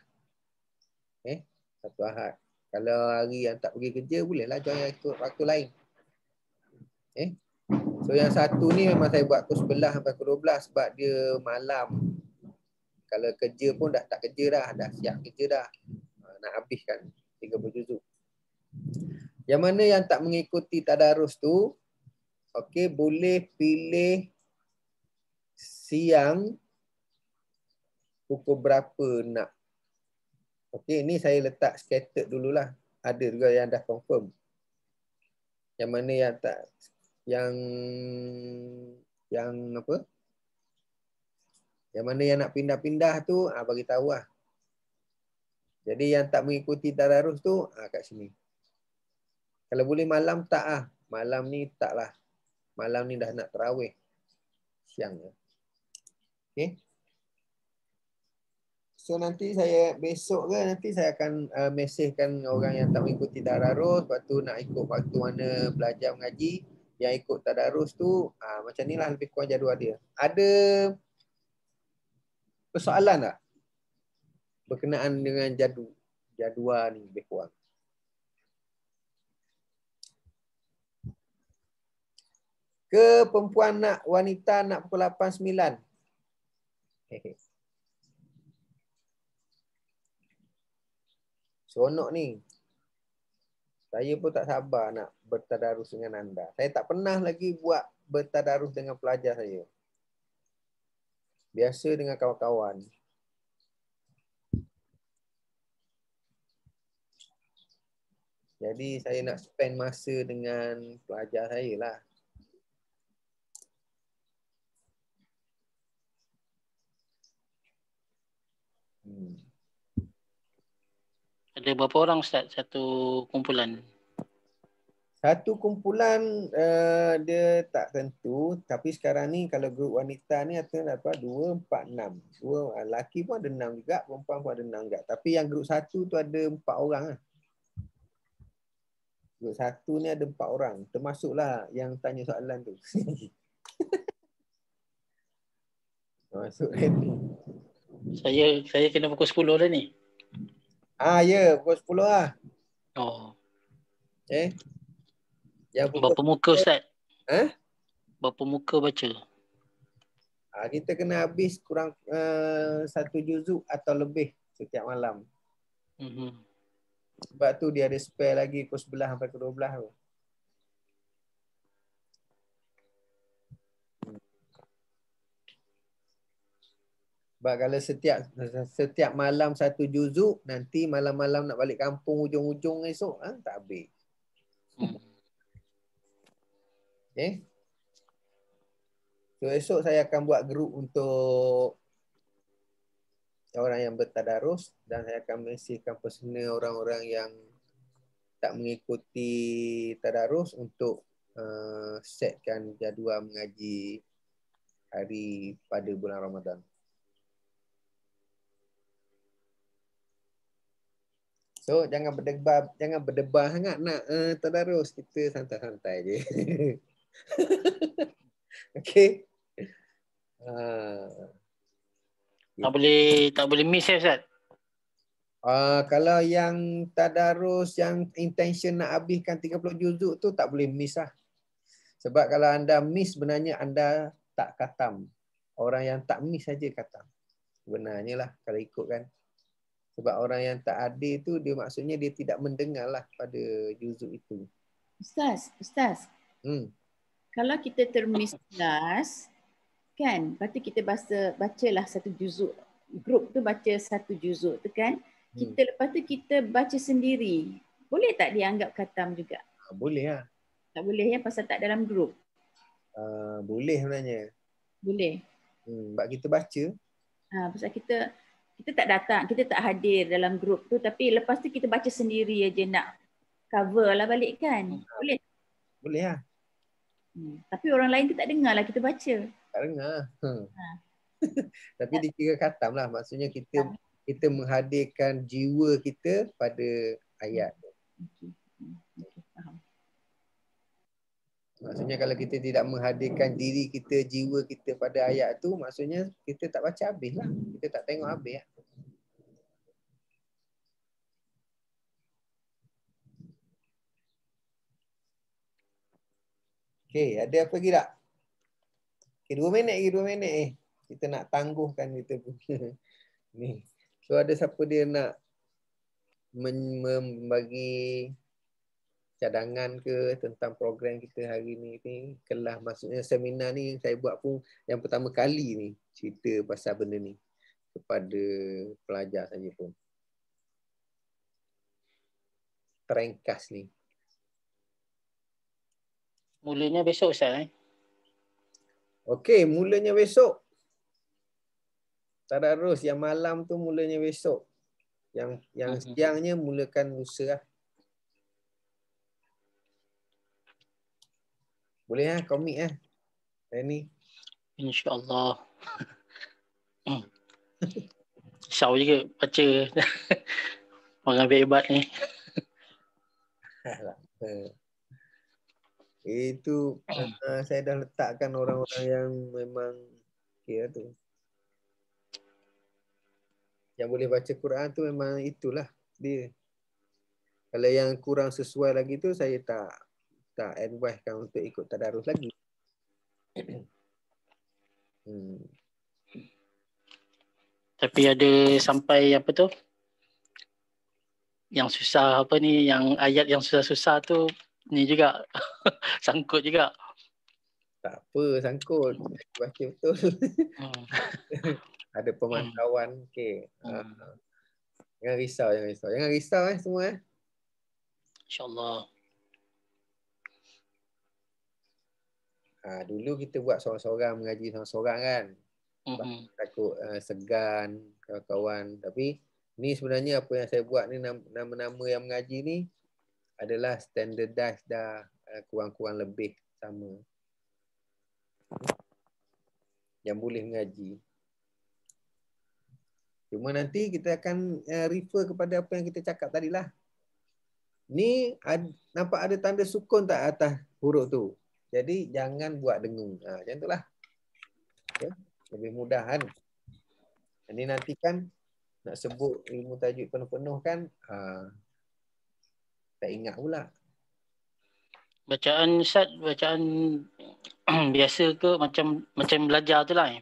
Sabtu Ahad. Kalau hari yang tak pergi kerja, bolehlah join waktu lain. So yang satu ni memang saya buat pukul 11 sampai pukul 12 sebab dia malam. Kalau kerja pun dah tak kerja dah siap kerja dah. Nak habiskan 30 juzuk. Yang mana yang tak mengikuti tadarus tu, okey, boleh pilih siang pukul berapa nak. Okey, ini saya letak scattered dululah. Ada juga yang dah confirm. Yang mana yang tak, yang apa? Yang mana yang nak pindah-pindah tu, bagi tahu lah. Jadi yang tak mengikuti tadarus tu, kat sini. Kalau boleh malam tak ah. Malam ni tak lah. Malam ni dah nak tarawih. Siang. Okay. So nanti saya besok ke nanti saya akan mesejkan orang yang tak mengikuti tadarus. Lepas tu nak ikut waktu mana belajar mengaji. Yang ikut tadarus tu macam ni lah lebih kurang jadual dia. Ada persoalan tak? Berkenaan dengan jadual ni lebih kurang. Ke perempuan nak, wanita nak pukul 8-9. Seronok ni. Saya pun tak sabar nak bertadarus dengan anda. Saya tak pernah lagi buat bertadarus dengan pelajar saya. Biasa dengan kawan-kawan. Jadi saya nak spend masa dengan pelajar saya lah. Ada berapa orang Ustaz satu kumpulan? Satu kumpulan dia tak tentu, tapi sekarang ni kalau grup wanita ni ada apa 2, 4, 6. Dua lelaki pun ada 6 juga, perempuan pun ada 6 juga. Tapi yang grup 1 tu ada 4 orang lah. Grup 1 ni ada 4 orang, termasuklah yang tanya soalan tu. Masuk ni. Saya kena pukul 10 dah ni. Ya, pukul 10 lah. Oh. Yang berapa muka Ustaz? Berapa muka baca? Kita kena habis kurang 1 juzuk atau lebih setiap malam. Sebab tu dia ada spare lagi pukul 11 sampai pukul 12 tu. Sebab kalau setiap malam 1 juzuk, nanti malam-malam nak balik kampung hujung-hujung esok, tak habis. Okay. So esok saya akan buat grup untuk orang yang bertadarus dan saya akan mesejkan personal orang-orang yang tak mengikuti tadarus untuk setkan jadual mengaji hari pada bulan Ramadan. So jangan berdebar sangat nak tadarus, kita santai-santai je. Okey. Tak boleh miss ya Ustaz. Kalau yang tadarus yang intention nak habiskan 30 juzuk tu tak boleh miss lah. Sebab kalau anda miss sebenarnya anda tak khatam. Orang yang tak miss saja khatam. Sebenarnya lah kalau ikutkan. Sebab orang yang tak adil tu dia maksudnya dia tidak mendengar lah pada juzuk itu. Ustaz. Kalau kita termiss kelas, kan, lepas tu kita bacalah satu juzuk. Grup tu baca satu juzuk tu kan. Lepas tu kita baca sendiri. Boleh tak dianggap khatam juga? Boleh lah. Tak boleh ya pasal tak dalam grup? Boleh sebenarnya. Boleh. Sebab kita baca. Pasal kita tak datang, kita tak hadir dalam grup tu, tapi lepas tu kita baca sendiri aja nak cover lah balik kan. Boleh? Boleh lah. Tapi orang lain tu tak dengar lah kita baca. Tak dengar. Tapi dikira khatam lah. Maksudnya kita menghadirkan jiwa kita pada ayat. Faham. Maksudnya kalau kita tidak menghadirkan diri kita, jiwa kita pada ayat tu, maksudnya kita tak baca habis lah. Kita tak tengok habis lah. Okey, ada apa lagi tak? Okey, 2 minit lagi, 2 minit kita nak tangguhkan kita punya ni. So ada siapa dia nak membagi cadangan ke tentang program kita hari ni, kelas maksudnya seminar ni saya buat pun yang pertama kali ni cerita pasal benda ni kepada pelajar saja pun. Terengkas ni. Mulanya besok Ustaz Okey, mulanya besok. Tadarus yang malam tu mulanya besok. Yang siangnya mulakan lusa lah. Boleh lah, komik lah. Ni. InsyaAllah. Syau juga baca. Orang hebat ni. Itu saya dah letakkan orang-orang yang memang kira tu. Yang boleh baca Quran tu memang itulah dia. Kalau yang kurang sesuai lagi tu saya tak advise-kan untuk ikut tadarus lagi. Tapi ada sampai apa tu? Yang susah apa ni, yang ayat yang susah-susah tu ni juga sangkut juga. Tak apa sangkut. Baca betul. Ada pemantauan. Okey. Jangan risau. Jangan risau semua. InsyaAllah. Dulu kita buat seorang-seorang, mengaji seorang-seorang kan. Takut segan kawan-kawan. Tapi ni sebenarnya apa yang saya buat ni, nama-nama yang mengaji ni adalah standardized dah, kurang-kurang lebih sama. Yang boleh mengaji. Cuma nanti kita akan refer kepada apa yang kita cakap tadi lah. Ni nampak ada tanda sukun tak atas huruf tu? Jadi jangan buat dengung. Macam itulah. Okay. Lebih mudah kan. Ini nanti kan nak sebut ilmu tajuk penuh-penuh kan. Tak ingat pula. Bacaan Ustaz, bacaan biasa ke macam belajar tu lah.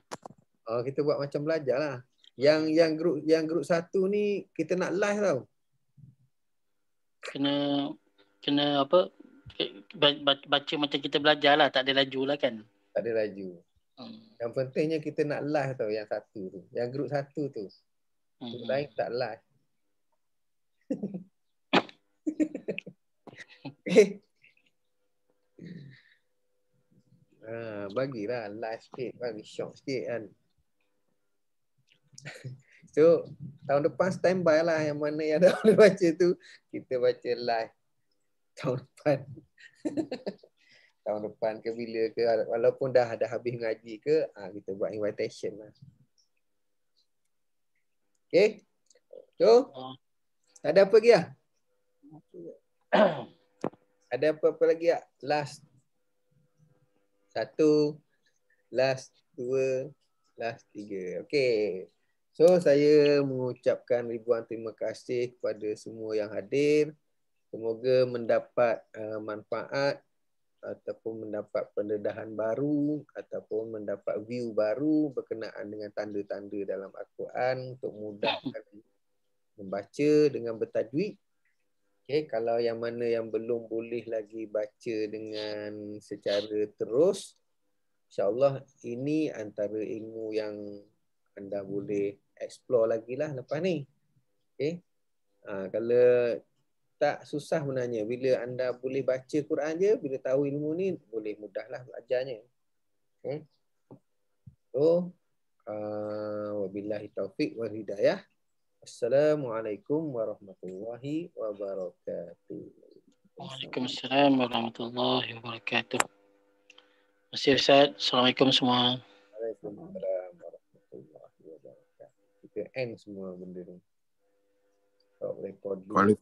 Kita buat macam belajar lah. Yang grup 1 ni kita nak live tau. Kena apa? Baca macam kita belajar lah, tak ada laju lah kan. Tak ada laju. Yang pentingnya kita nak live tau yang 1 tu. Yang grup 1 tu. Grup lain tak live. Bagilah live sikit, bagi shock sikit kan. So tahun depan standby lah, yang mana yang dah boleh baca tu kita baca live. tahun depan. Tahun depan ke bila ke, walaupun dah habis ngaji ke, kita buat invitation lah. Okay. So, ada apa lagi lah? Ada apa-apa lagi tak? Last 1, last 2, last 3. Okay. So, saya mengucapkan ribuan terima kasih kepada semua yang hadir. Semoga mendapat manfaat ataupun mendapat pendedahan baru ataupun mendapat view baru berkenaan dengan tanda-tanda dalam Al-Quran untuk mudahkan membaca dengan bertajwid. Okay, kalau yang mana yang belum boleh lagi baca dengan secara terus, insyaAllah ini antara ilmu yang anda boleh explore lagi lah lepas ni. Okay. Kalau tak susah sebenarnya. Bila anda boleh baca Quran je, bila tahu ilmu ni, boleh mudahlah belajarnya. Okay. So, wabillahi taufiq wal hidayah. Assalamualaikum warahmatullahi wabarakatuh. Waalaikumsalam warahmatullahi wabarakatuh. Terima kasih Ustaz. Assalamualaikum semua. Waalaikumsalam warahmatullahi wabarakatuh. Kita end semua benda ni. Stop recording.